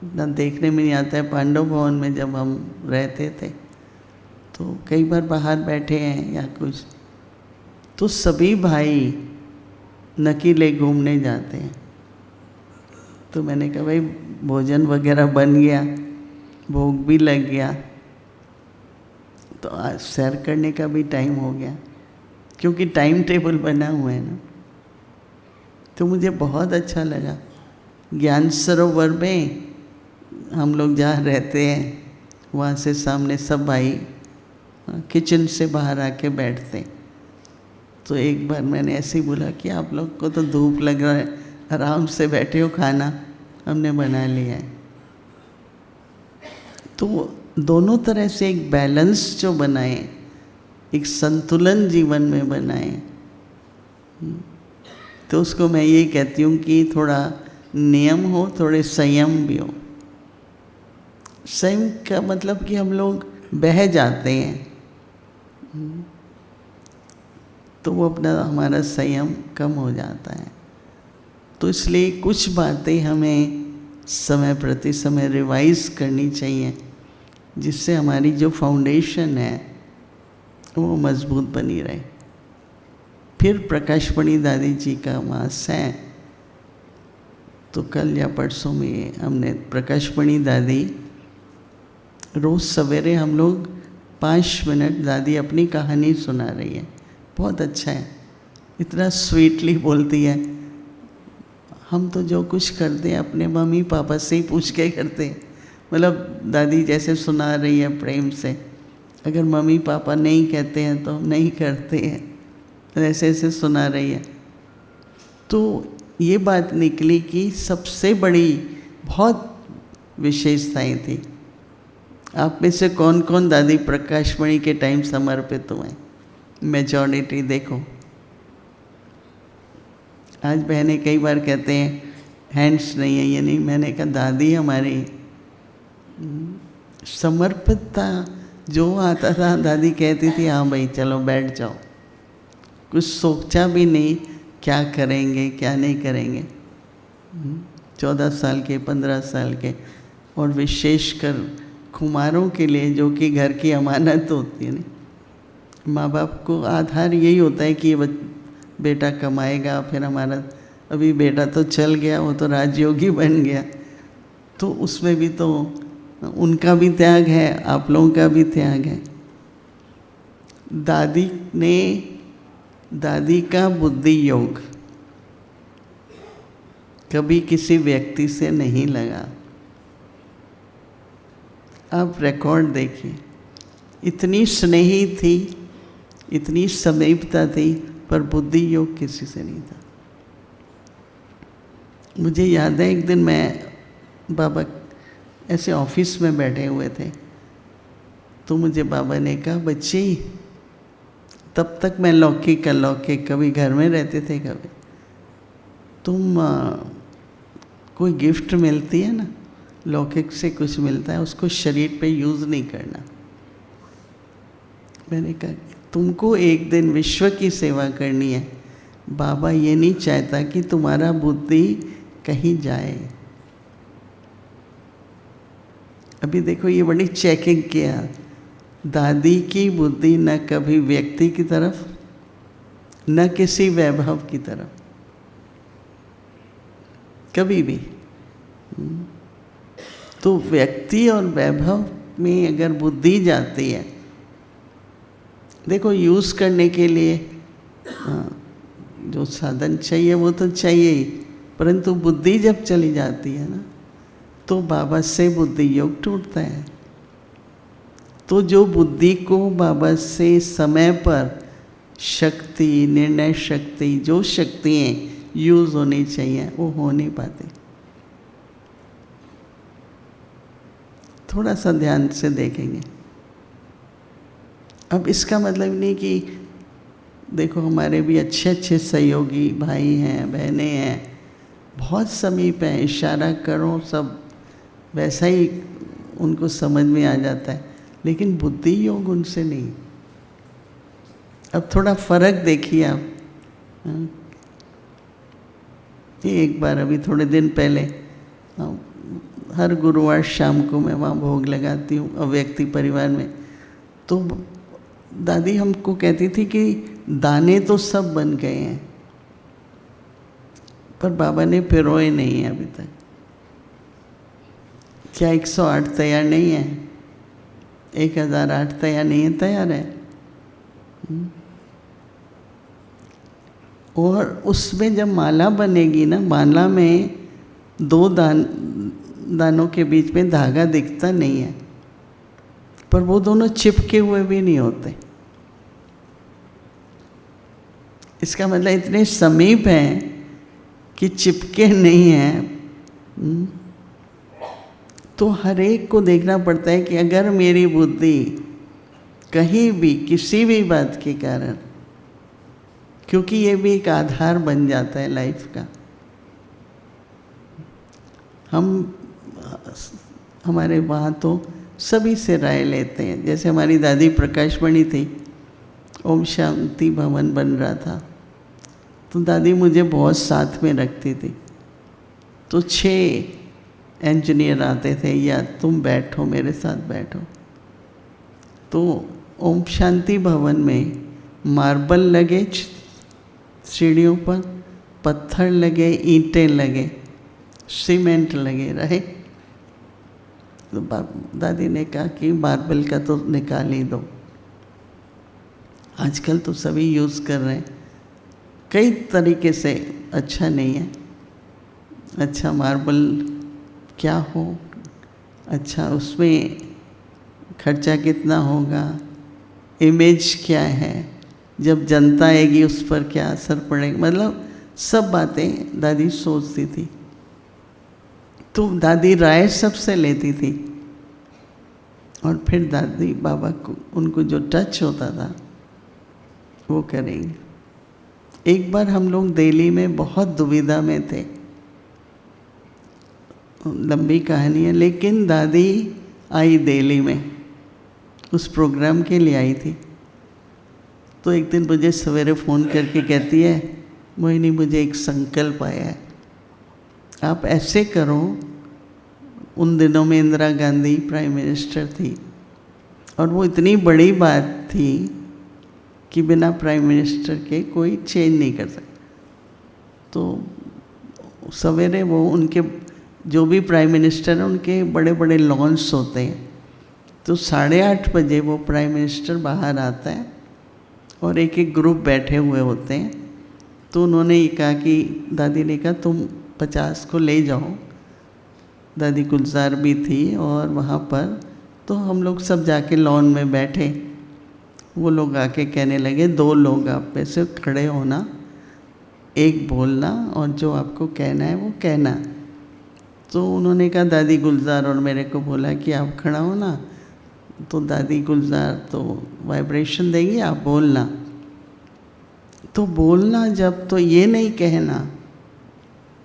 ना देखने में नहीं आता है। पांडव भवन में जब हम रहते थे तो कई बार बाहर बैठे हैं या कुछ, तो सभी भाई नकीले घूमने जाते हैं। तो मैंने कहा भाई भोजन वगैरह बन गया, भोग भी लग गया, तो आज सैर करने का भी टाइम हो गया, क्योंकि टाइम टेबल बना हुआ है ना। तो मुझे बहुत अच्छा लगा। ज्ञान सरोवर में हम लोग जहाँ रहते हैं वहाँ से सामने सब भाई किचन से बाहर आके बैठते। तो एक बार मैंने ऐसे ही बोला कि आप लोग को तो धूप लग रहा है, आराम से बैठे हो, खाना हमने बना लिया है। तो दोनों तरह से एक बैलेंस जो बनाए, एक संतुलन जीवन में बनाए, तो उसको मैं ये कहती हूँ कि थोड़ा नियम हो, थोड़े संयम भी हो। संयम का मतलब कि हम लोग बह जाते हैं, तो वो अपना हमारा संयम कम हो जाता है। तो इसलिए कुछ बातें हमें समय प्रति समय रिवाइज करनी चाहिए, जिससे हमारी जो फाउंडेशन है वो मजबूत बनी रहे। फिर प्रकाशमणि दादी जी का मास है, तो कल या परसों में हमने प्रकाशमणि दादी, रोज़ सवेरे हम लोग 5 मिनट दादी अपनी कहानी सुना रही है। बहुत अच्छा है, इतना स्वीटली बोलती है। हम तो जो कुछ करते हैं अपने मम्मी पापा से ही पूछ के करते हैं। मतलब दादी जैसे सुना रही है प्रेम से, अगर मम्मी पापा नहीं कहते हैं तो हम नहीं करते हैं, ऐसे ऐसे सुना रही है। तो ये बात निकली कि सबसे बड़ी बहुत विशेषताएं थी। आप में से कौन कौन दादी प्रकाशमणि के टाइम समर्पित हुए? मेजॉरिटी देखो। आज बहनें कई बार कहते हैं हैंड्स नहीं है, ये नहीं। मैंने कहा दादी हमारी समर्पितता, जो आता था दादी कहती थी हाँ भाई चलो बैठ जाओ, कुछ सोचा भी नहीं क्या करेंगे क्या नहीं करेंगे। 14 साल के, 15 साल के, और विशेषकर कुमारों के लिए जो कि घर की अमानत होती है ना, माँ बाप को आधार यही होता है कि ये बेटा कमाएगा, फिर हमारा अभी बेटा तो चल गया, वो तो राजयोगी बन गया, तो उसमें भी तो उनका भी त्याग है, आप लोगों का भी त्याग है। दादी का बुद्धि योग कभी किसी व्यक्ति से नहीं लगा। आप रिकॉर्ड देखिए, इतनी स्नेही थी, इतनी समीपता थी, पर बुद्धि योग किसी से नहीं था। मुझे याद है एक दिन मैं बाबा ऐसे ऑफिस में बैठे हुए थे, तो मुझे बाबा ने कहा बच्ची, तब तक मैं लौकिक कभी घर में रहते थे, कभी तुम कोई गिफ्ट मिलती है ना, लौकिक से कुछ मिलता है, उसको शरीर पे यूज़ नहीं करना। मैंने कहा तुमको एक दिन विश्व की सेवा करनी है, बाबा ये नहीं चाहता कि तुम्हारा बुद्धि कहीं जाए। अभी देखो ये बड़ी चेकिंग किया, दादी की बुद्धि न कभी व्यक्ति की तरफ, न किसी वैभव की तरफ, कभी भी। तो व्यक्ति और वैभव में अगर बुद्धि जाती है, देखो यूज़ करने के लिए जो साधन चाहिए वो तो चाहिए ही, परंतु बुद्धि जब चली जाती है ना, तो बाबा से बुद्धि योग टूटता है। तो जो बुद्धि को बाबा से समय पर शक्ति, निर्णय शक्ति, जो शक्तियाँ यूज़ होनी चाहिए वो हो नहीं पाती। थोड़ा सा ध्यान से देखेंगे। अब इसका मतलब नहीं कि देखो हमारे भी अच्छे अच्छे सहयोगी भाई हैं, बहनें हैं, बहुत समीप हैं, इशारा करो सब वैसा ही उनको समझ में आ जाता है, लेकिन बुद्धि योग उनसे नहीं। अब थोड़ा फर्क देखिए आप। ये एक बार अभी थोड़े दिन पहले, हर गुरुवार शाम को मैं वहाँ भोग लगाती हूँ अव्यक्ति परिवार में। तो दादी हमको कहती थी कि दाने तो सब बन गए हैं, पर बाबा ने पिरोए नहीं है अभी तक। क्या 108 तैयार नहीं है? 1008 तैयार नहीं है? तैयार है। और उसमें जब माला बनेगी ना, माला में 2 दानों के बीच में धागा दिखता नहीं है, पर वो दोनों चिपके हुए भी नहीं होते। इसका मतलब इतने समीप हैं कि चिपके नहीं हैं। तो हर एक को देखना पड़ता है कि अगर मेरी बुद्धि कहीं भी किसी भी बात के कारण, क्योंकि ये भी एक आधार बन जाता है लाइफ का। हमारे वहाँ तो सभी से राय लेते हैं। जैसे हमारी दादी प्रकाशमणि थी, ओम शांति भवन बन रहा था, तो दादी मुझे बहुत साथ में रखती थी। तो 6 इंजीनियर आते थे, या तुम बैठो मेरे साथ बैठो। तो ओम शांति भवन में मार्बल लगे सीढ़ियों पर, पत्थर लगे, ईंटें लगे, सीमेंट लगे रहे। तो दादी ने कहा कि मार्बल का तो निकाल ही दो, आजकल तो सभी यूज़ कर रहे हैं, कई तरीके से अच्छा नहीं है। अच्छा मार्बल क्या हो, अच्छा उसमें खर्चा कितना होगा, इमेज क्या है, जब जनता आएगी उस पर क्या असर पड़ेगा, मतलब सब बातें दादी सोचती थी। तो दादी राय सबसे लेती थी, और फिर दादी बाबा को, उनको जो टच होता था वो करेंगे। एक बार हम लोग दिल्ली में बहुत दुविधा में थे, लंबी कहानी है, लेकिन दादी आई दिल्ली में, उस प्रोग्राम के लिए आई थी। तो एक दिन मुझे सवेरे फ़ोन करके कहती है, मोहिनी मुझे एक संकल्प आया है, आप ऐसे करो। उन दिनों में इंदिरा गांधी प्राइम मिनिस्टर थी, और वो इतनी बड़ी बात थी कि बिना प्राइम मिनिस्टर के कोई चेंज नहीं कर सकता। तो सवेरे वो उनके जो भी प्राइम मिनिस्टर हैं उनके बड़े बड़े लॉन्च होते हैं, तो 8:30 बजे वो प्राइम मिनिस्टर बाहर आता है और एक एक ग्रुप बैठे हुए होते हैं। तो उन्होंने ये कहा कि दादी ने कहा तुम 50 को ले जाओ। दादी गुलजार भी थी और वहाँ पर, तो हम लोग सब जाके लॉन में बैठे। वो लोग आके कहने लगे 2 लोग आप में से खड़े होना, एक बोलना और जो आपको कहना है वो कहना। तो उन्होंने कहा दादी गुलजार और मेरे को बोला कि आप खड़ा हो ना। तो दादी गुलजार तो वाइब्रेशन देगी, आप बोलना। तो बोलना जब, तो ये नहीं कहना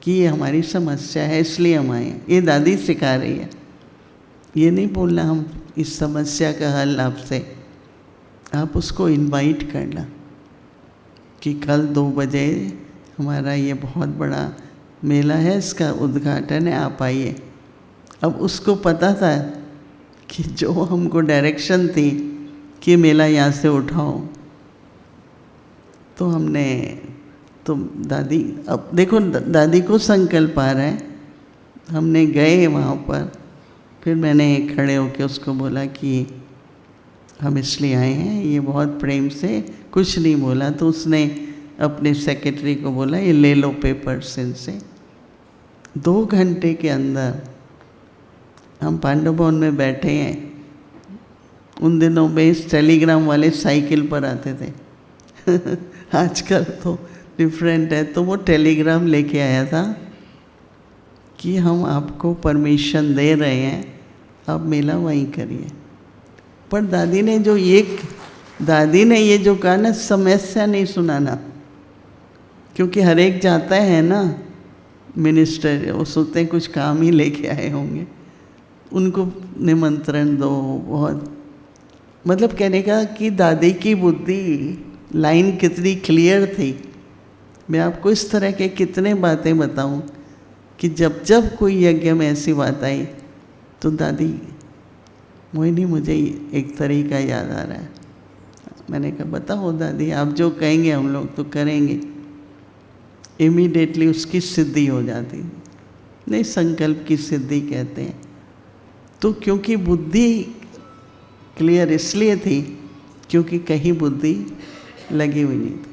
कि ये हमारी समस्या है इसलिए हम आए हैं, ये दादी सिखा रही है। ये नहीं बोलना हम इस समस्या का हल आपसे, आप उसको इनवाइट करना कि कल 2 बजे हमारा ये बहुत बड़ा मेला है, इसका उद्घाटन है, आप आइए। अब उसको पता था कि जो हमको डायरेक्शन थी कि मेला यहाँ से उठाओ, तो हमने, तो दादी, अब देखो दादी को संकल्प आ रहा है। हमने गए वहाँ पर, फिर मैंने खड़े होकर उसको बोला कि हम इसलिए आए हैं, ये बहुत प्रेम से, कुछ नहीं बोला। तो उसने अपने सेक्रेटरी को बोला ये ले लो पेपर्स इनसे। 2 घंटे के अंदर हम पांडव भवन में बैठे हैं। उन दिनों में टेलीग्राम वाले साइकिल पर आते थे आजकल तो डिफरेंट है। तो वो टेलीग्राम लेके आया था कि हम आपको परमिशन दे रहे हैं, आप मेला वहीं करिए। पर दादी ने ये जो कहा ना, समस्या नहीं सुनाना, क्योंकि हर एक जाता है ना मिनिस्टर, वो सोचते हैं कुछ काम ही लेके आए होंगे, उनको निमंत्रण दो। बहुत मतलब कहने का कि दादी की बुद्धि लाइन कितनी क्लियर थी। मैं आपको इस तरह के कितने बातें बताऊं कि जब जब कोई यज्ञ में ऐसी बात आई तो दादी मोहिनी मुझे एक तरीका याद आ रहा है। मैंने कहा बताओ दादी, आप जो कहेंगे हम लोग तो करेंगे। इमीडिएटली उसकी सिद्धि हो जाती। नहीं, संकल्प की सिद्धि कहते हैं। तो क्योंकि बुद्धि क्लियर इसलिए थी क्योंकि कहीं बुद्धि लगी हुई नहीं थी।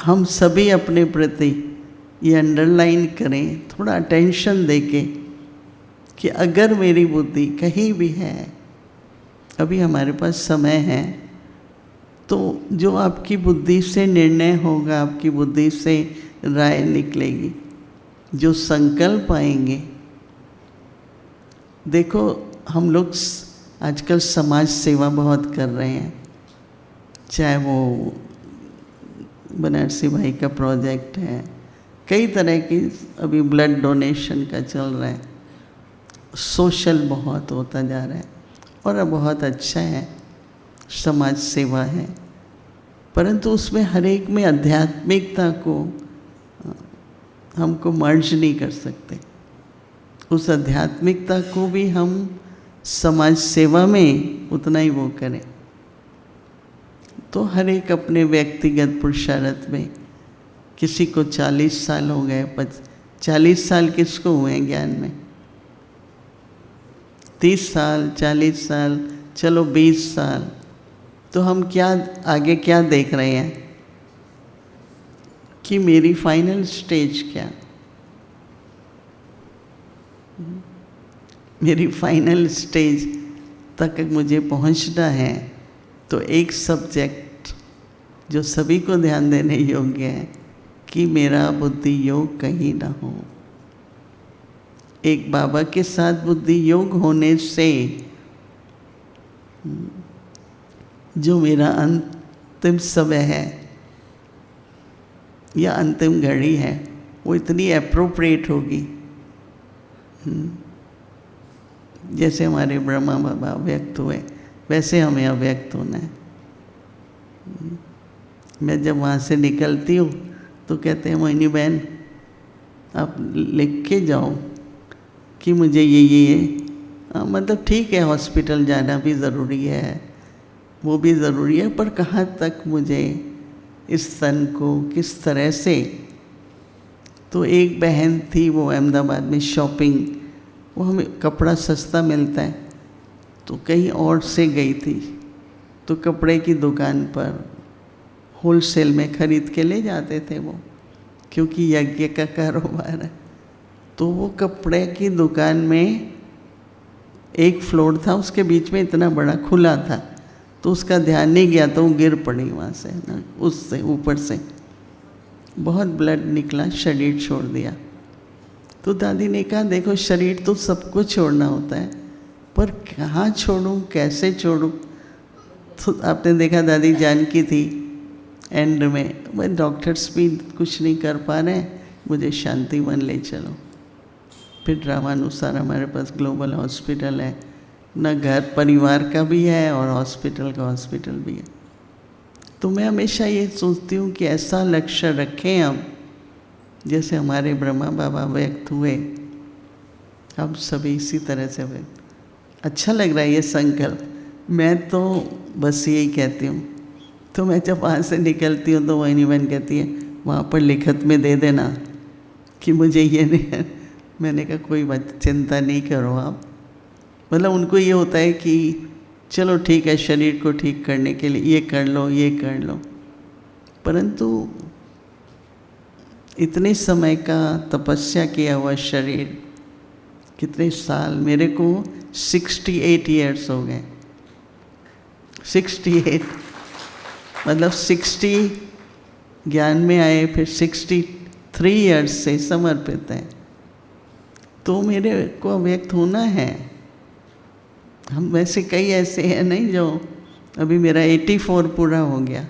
हम सभी अपने प्रति ये अंडरलाइन करें, थोड़ा अटेंशन देके कि अगर मेरी बुद्धि कहीं भी है, अभी हमारे पास समय है, तो जो आपकी बुद्धि से निर्णय होगा, आपकी बुद्धि से राय निकलेगी, जो संकल्प आएंगे। देखो हम लोग आजकल समाज सेवा बहुत कर रहे हैं, चाहे वो बनारसी भाई का प्रोजेक्ट है, कई तरह की अभी ब्लड डोनेशन का चल रहा है, सोशल बहुत होता जा रहा है और बहुत अच्छा है, समाज सेवा है। परंतु उसमें हर एक में आध्यात्मिकता को हमको मर्ज नहीं कर सकते। उस आध्यात्मिकता को भी हम समाज सेवा में उतना ही वो करें। तो हर एक अपने व्यक्तिगत पुरुषार्थ में, किसी को 40 साल हो गए, 40 साल किसको हुए हैं ज्ञान में, 30 साल, 40 साल, चलो 20 साल, तो हम क्या आगे क्या देख रहे हैं कि मेरी फाइनल स्टेज क्या, मेरी फाइनल स्टेज तक मुझे पहुंचना है। तो एक सब्जेक्ट जो सभी को ध्यान देने योग्य है कि मेरा बुद्धि योग कहीं ना हो। एक बाबा के साथ बुद्धि योग होने से जो मेरा अंतिम समय है या अंतिम घड़ी है वो इतनी एप्रोप्रिएट होगी। जैसे हमारे ब्रह्मा बाबा व्यक्त हुए वैसे हमें अव्यक्त होना है। मैं जब वहाँ से निकलती हूँ तो कहते हैं मोहिनी बहन आप लिख के जाओ कि मुझे ये मतलब ठीक है, हॉस्पिटल जाना भी ज़रूरी है, वो भी ज़रूरी है, पर कहाँ तक मुझे इस तन को किस तरह से। तो एक बहन थी, वो अहमदाबाद में शॉपिंग, वो हमें कपड़ा सस्ता मिलता है तो कहीं और से गई थी, तो कपड़े की दुकान पर होलसेल में ख़रीद के ले जाते थे वो, क्योंकि यज्ञ का कारोबार है। तो वो कपड़े की दुकान में एक फ्लोर था, उसके बीच में इतना बड़ा खुला था, तो उसका ध्यान नहीं गया तो वो गिर पड़ी वहाँ से ना, उससे ऊपर से बहुत ब्लड निकला, शरीर छोड़ दिया। तो दादी ने कहा देखो शरीर तो सबको छोड़ना होता है, पर कहाँ छोड़ूं, कैसे छोड़ूं। तो आपने देखा दादी जानकी थी एंड में, भाई डॉक्टर्स भी कुछ नहीं कर पा रहे, मुझे शांतिवन ले चलो। फिर ड्रामानुसार हमारे पास ग्लोबल हॉस्पिटल है, न घर परिवार का भी है और हॉस्पिटल का हॉस्पिटल भी है। तो मैं हमेशा ये सोचती हूँ कि ऐसा लक्ष्य रखें हम, जैसे हमारे ब्रह्मा बाबा व्यक्त हुए, हम सभी इसी तरह से व्यक्त। अच्छा लग रहा है ये संकल्प। मैं तो बस यही कहती हूँ। तो मैं जब वहाँ से निकलती हूँ तो मोहिनी बहन कहती है वहाँ पर लिखत में दे देना कि मुझे ये नहीं। मैंने कहा कोई बात, चिंता नहीं करो आप। मतलब उनको ये होता है कि चलो ठीक है, शरीर को ठीक करने के लिए ये कर लो, ये कर लो, परंतु इतने समय का तपस्या किया हुआ शरीर, कितने साल, मेरे को 68 ईयर्स हो गए। 68 मतलब 60 ज्ञान में आए, फिर 63 ईयर्स से समर्पित हैं। तो मेरे को अव्यक्त होना है। हम वैसे कई ऐसे हैं नहीं, जो अभी मेरा 84 पूरा हो गया,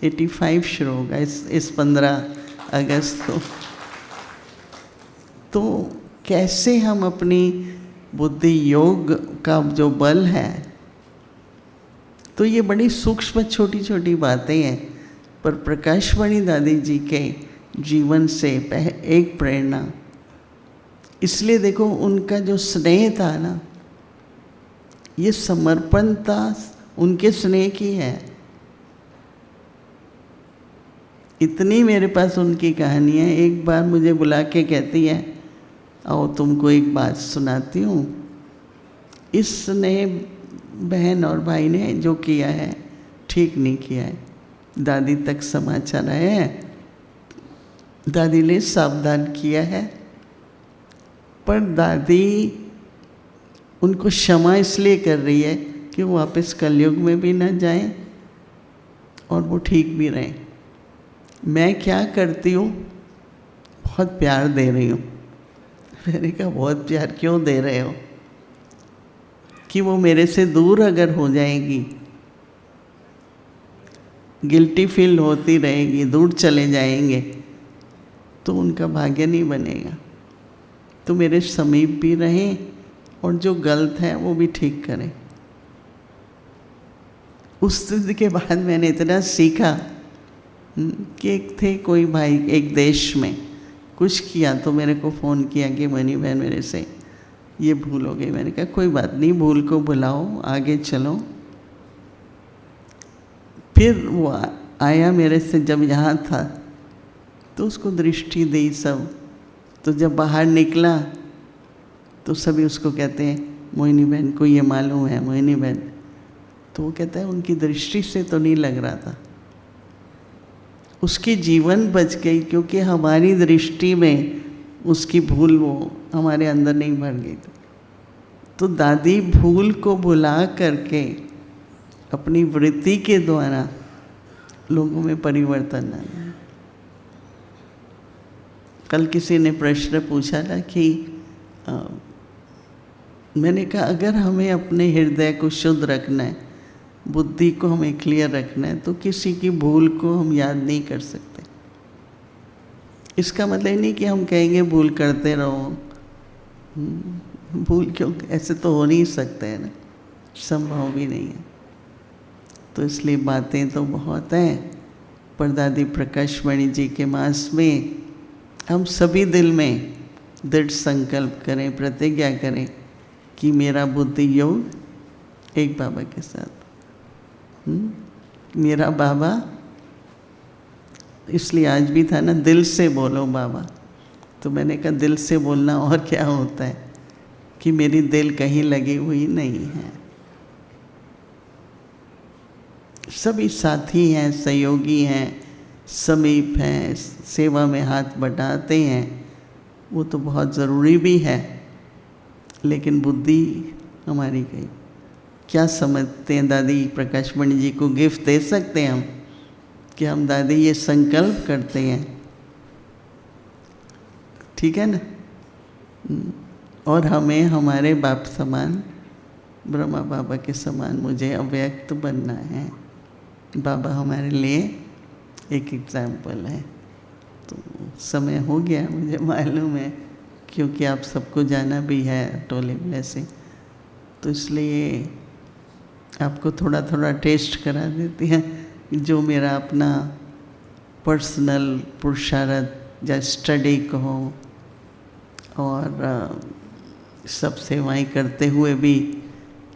85 शुरू होगा इस 15 अगस्त को। तो कैसे हम अपनी बुद्धि योग का जो बल है तो ये बड़ी सूक्ष्म छोटी छोटी बातें हैं, पर प्रकाशवाणी दादी जी के जीवन से एक प्रेरणा। इसलिए देखो उनका जो स्नेह था ना, ये समर्पणता उनके स्नेह की है। इतनी मेरे पास उनकी कहानी है। एक बार मुझे बुला के कहती है, आओ तुमको एक बात सुनाती हूँ। इसने बहन और भाई ने जो किया है ठीक नहीं किया है। दादी तक समाचार आया है, दादी ने सावधान किया है, पर दादी उनको क्षमा इसलिए कर रही है कि वो वापस कलयुग में भी ना जाएं और वो ठीक भी रहें। मैं क्या करती हूँ, बहुत प्यार दे रही हूँ। मैंने कहा बहुत प्यार क्यों दे रहे हो? कि वो मेरे से दूर अगर हो जाएगी, गिल्टी फील होती रहेगी, दूर चले जाएंगे, तो उनका भाग्य नहीं बनेगा। तो मेरे समीप भी रहें और जो गलत है वो भी ठीक करें। उस स्थिति के बाद मैंने इतना सीखा कि एक थे कोई भाई एक देश में कुछ किया तो मेरे को फ़ोन किया कि मनी बहन मेरे से ये भूल हो गई। मैंने कहा कोई बात नहीं, भूल को भुलाओ, आगे चलो। फिर वो आया मेरे से, जब यहाँ था तो उसको दृष्टि दी सब। तो जब बाहर निकला तो सभी उसको कहते हैं मोहिनी बहन को ये मालूम है, मोहिनी बहन। तो वो कहता है उनकी दृष्टि से तो नहीं लग रहा था। उसकी जीवन बच गई क्योंकि हमारी दृष्टि में उसकी भूल वो हमारे अंदर नहीं भर गई। तो दादी भूल को भुला करके अपनी वृत्ति के द्वारा लोगों में परिवर्तन लाना। कल किसी ने प्रश्न पूछा था कि मैंने कहा अगर हमें अपने हृदय को शुद्ध रखना है, बुद्धि को हमें क्लियर रखना है, तो किसी की भूल को हम याद नहीं कर सकते। इसका मतलब नहीं कि हम कहेंगे भूल करते रहो। भूल क्यों, ऐसे तो हो नहीं सकते है ना, संभव भी नहीं है। तो इसलिए बातें तो बहुत हैं, पर दादी प्रकाशवाणी जी के मास में हम सभी दिल में दृढ़ संकल्प करें, प्रतिज्ञा करें कि मेरा बुद्धि योग एक बाबा के साथ। मेरा बाबा, इसलिए आज भी था ना, दिल से बोलो बाबा। तो मैंने कहा दिल से बोलना और क्या होता है कि मेरी दिल कहीं लगी हुई नहीं है। सभी साथी हैं, सहयोगी हैं, समीप हैं, सेवा में हाथ बटाते हैं, वो तो बहुत ज़रूरी भी है। लेकिन बुद्धि हमारी गई। क्या समझते हैं दादी प्रकाशवाणी जी को गिफ्ट दे सकते हैं हम कि हम दादी ये संकल्प करते हैं, ठीक है ना। और हमें हमारे बाप समान, ब्रह्मा बाबा के समान मुझे अव्यक्त बनना है। बाबा हमारे लिए एक एग्जाम्पल है। तो समय हो गया मुझे मालूम है, क्योंकि आप सबको जाना भी है टोले ब्लेसिंग, तो इसलिए आपको थोड़ा थोड़ा टेस्ट करा देती हैं जो मेरा अपना पर्सनल पुरुषार्थ या स्टडी कहो और सब सेवाएं करते हुए भी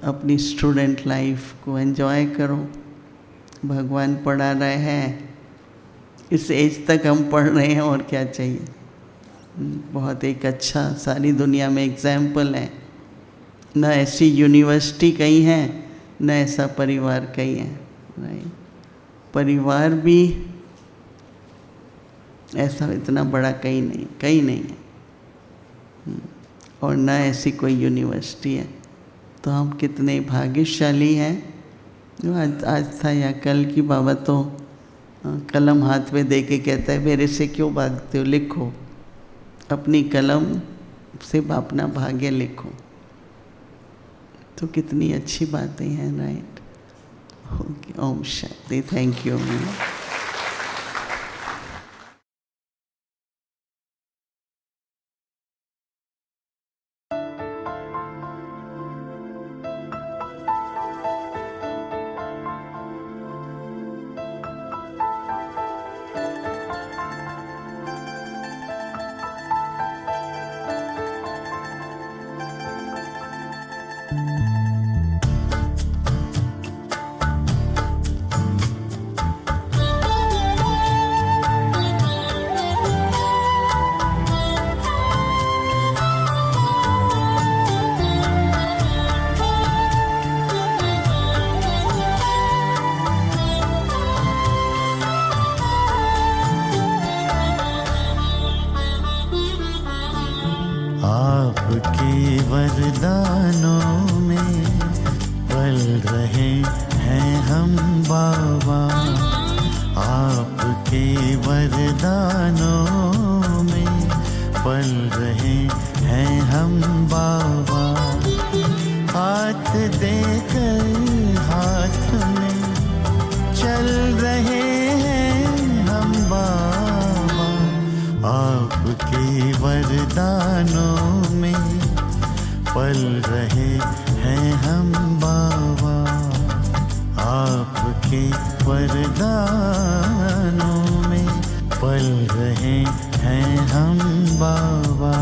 अपनी स्टूडेंट लाइफ को एंजॉय करो। भगवान पढ़ा रहे हैं, इस एज तक हम पढ़ रहे हैं, और क्या चाहिए। बहुत एक अच्छा सारी दुनिया में एग्जाम्पल है। न ऐसी यूनिवर्सिटी कहीं है, न ऐसा परिवार कहीं है। राइट, परिवार भी ऐसा इतना बड़ा कहीं नहीं है, और न ऐसी कोई यूनिवर्सिटी है। तो हम कितने भाग्यशाली हैं। आज था या कल की बाबा तो कलम हाथ में दे के कहता है मेरे से क्यों भागते हो, लिखो अपनी कलम से अपना भाग्य लिखो। तो कितनी अच्छी बातें हैं। Right, okay, Om Shanti, thank you. रहे हैं हम बाबा आपके वरदानों में, पल रहे हैं हम बाबा हाथ देकर हाथ में, चल रहे हैं हम बाबा आपके वरदानों में, पल रहे हैं हम बाबा आपके वरदानों में, पल रहे हैं हम बाबा।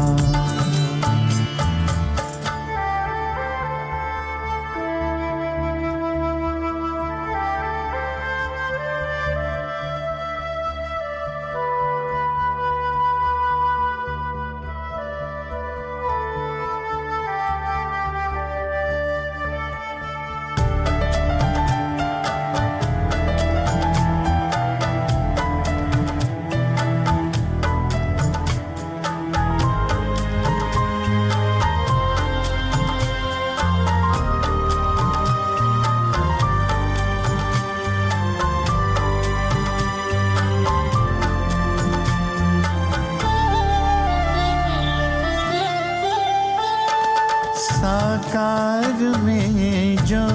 साकार में जो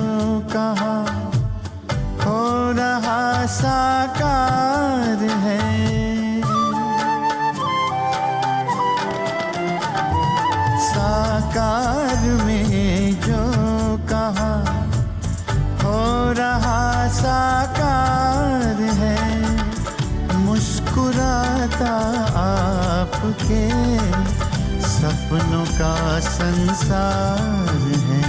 कहा हो रहा साकार है, साकार में जो कहा हो रहा साकार है, मुस्कुराता आपके सपनों का संसार है,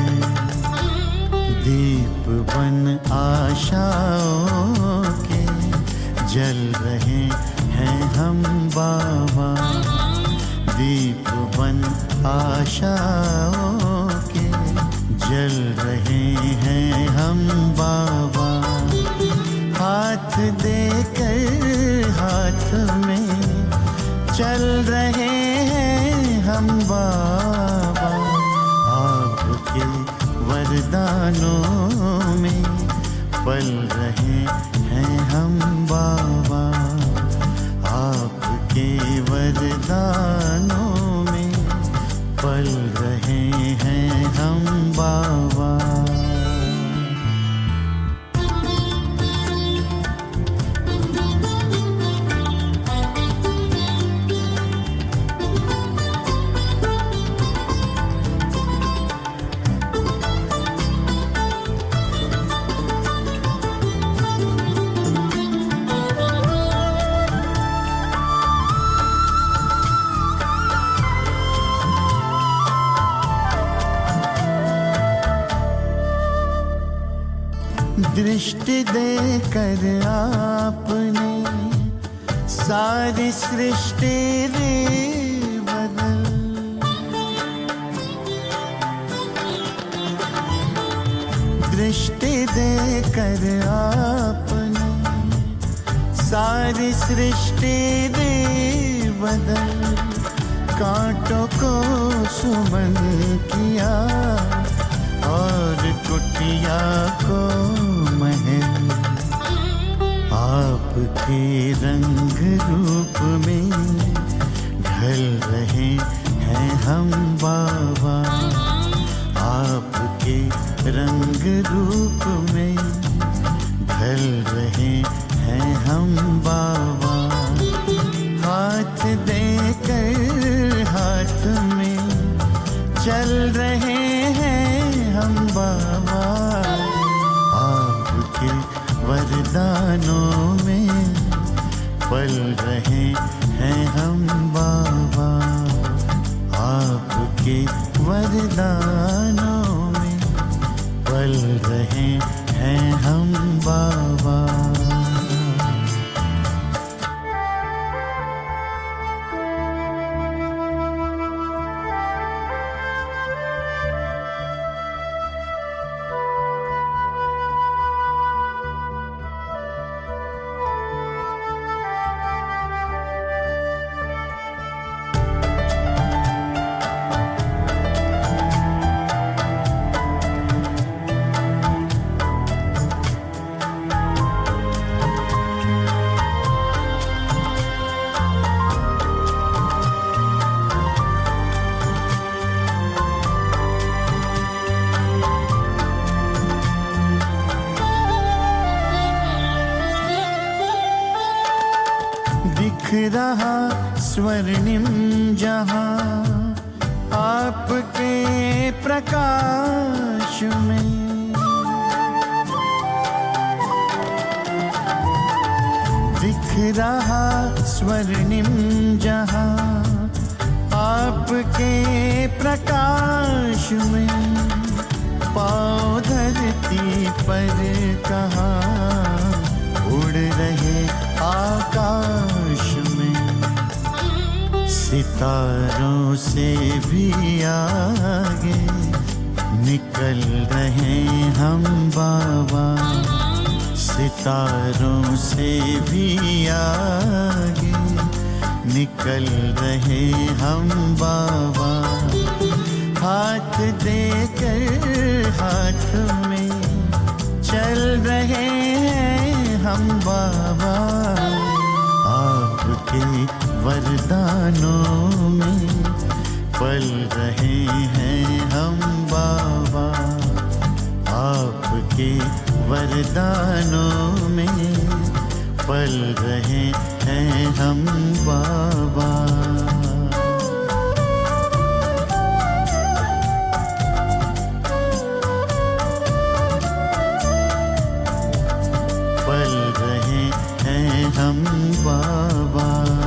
दीप बन आशाओं के जल रहे हैं हम बाबा, दीप बन आशाओं के जल रहे हैं हम बाबा, हाथ देकर हाथ में चल रहे हैं हम बाबा आपके वरदानों में, पल रहे हैं हम बाबा आपके वरदानों में, पल रहे हैं हम बाबा। दृष्टि देकर आपने सारी सृष्टि रे बदल, दृष्टि देकर आपने सारी सृष्टि रे बदल, कांटों को सुमन किया और कुटिया को महल, आपके रंग रूप में ढल रहे हैं हम बाबा, आपके रंग रूप में ढल रहे हैं हम बाबा, हाथ देकर हाथ में चल रहे हैं हम बाबा आपके वरदानों में, पल रहे हैं हम बाबा आपके वरदानों में, पल रहे हैं हम बाबा। रहा स्वर्णिम जहां आपके प्रकाश में। दिख रहा स्वर्णिम जहां आपके प्रकाश में। पाँव धरती पर कहाँ उड़ रहे आकाश में। सितारों से भी आगे निकल रहे हम बाबा। सितारों से भी आगे निकल रहे हम बाबा। हाथ देकर हाथ में चल रहे हैं हम बाबा। आपके वरदानों में पल रहे हैं हम बाबा। आपके वरदानों में पल रहे हैं हम बाबा। पल रहे हैं हम बाबा।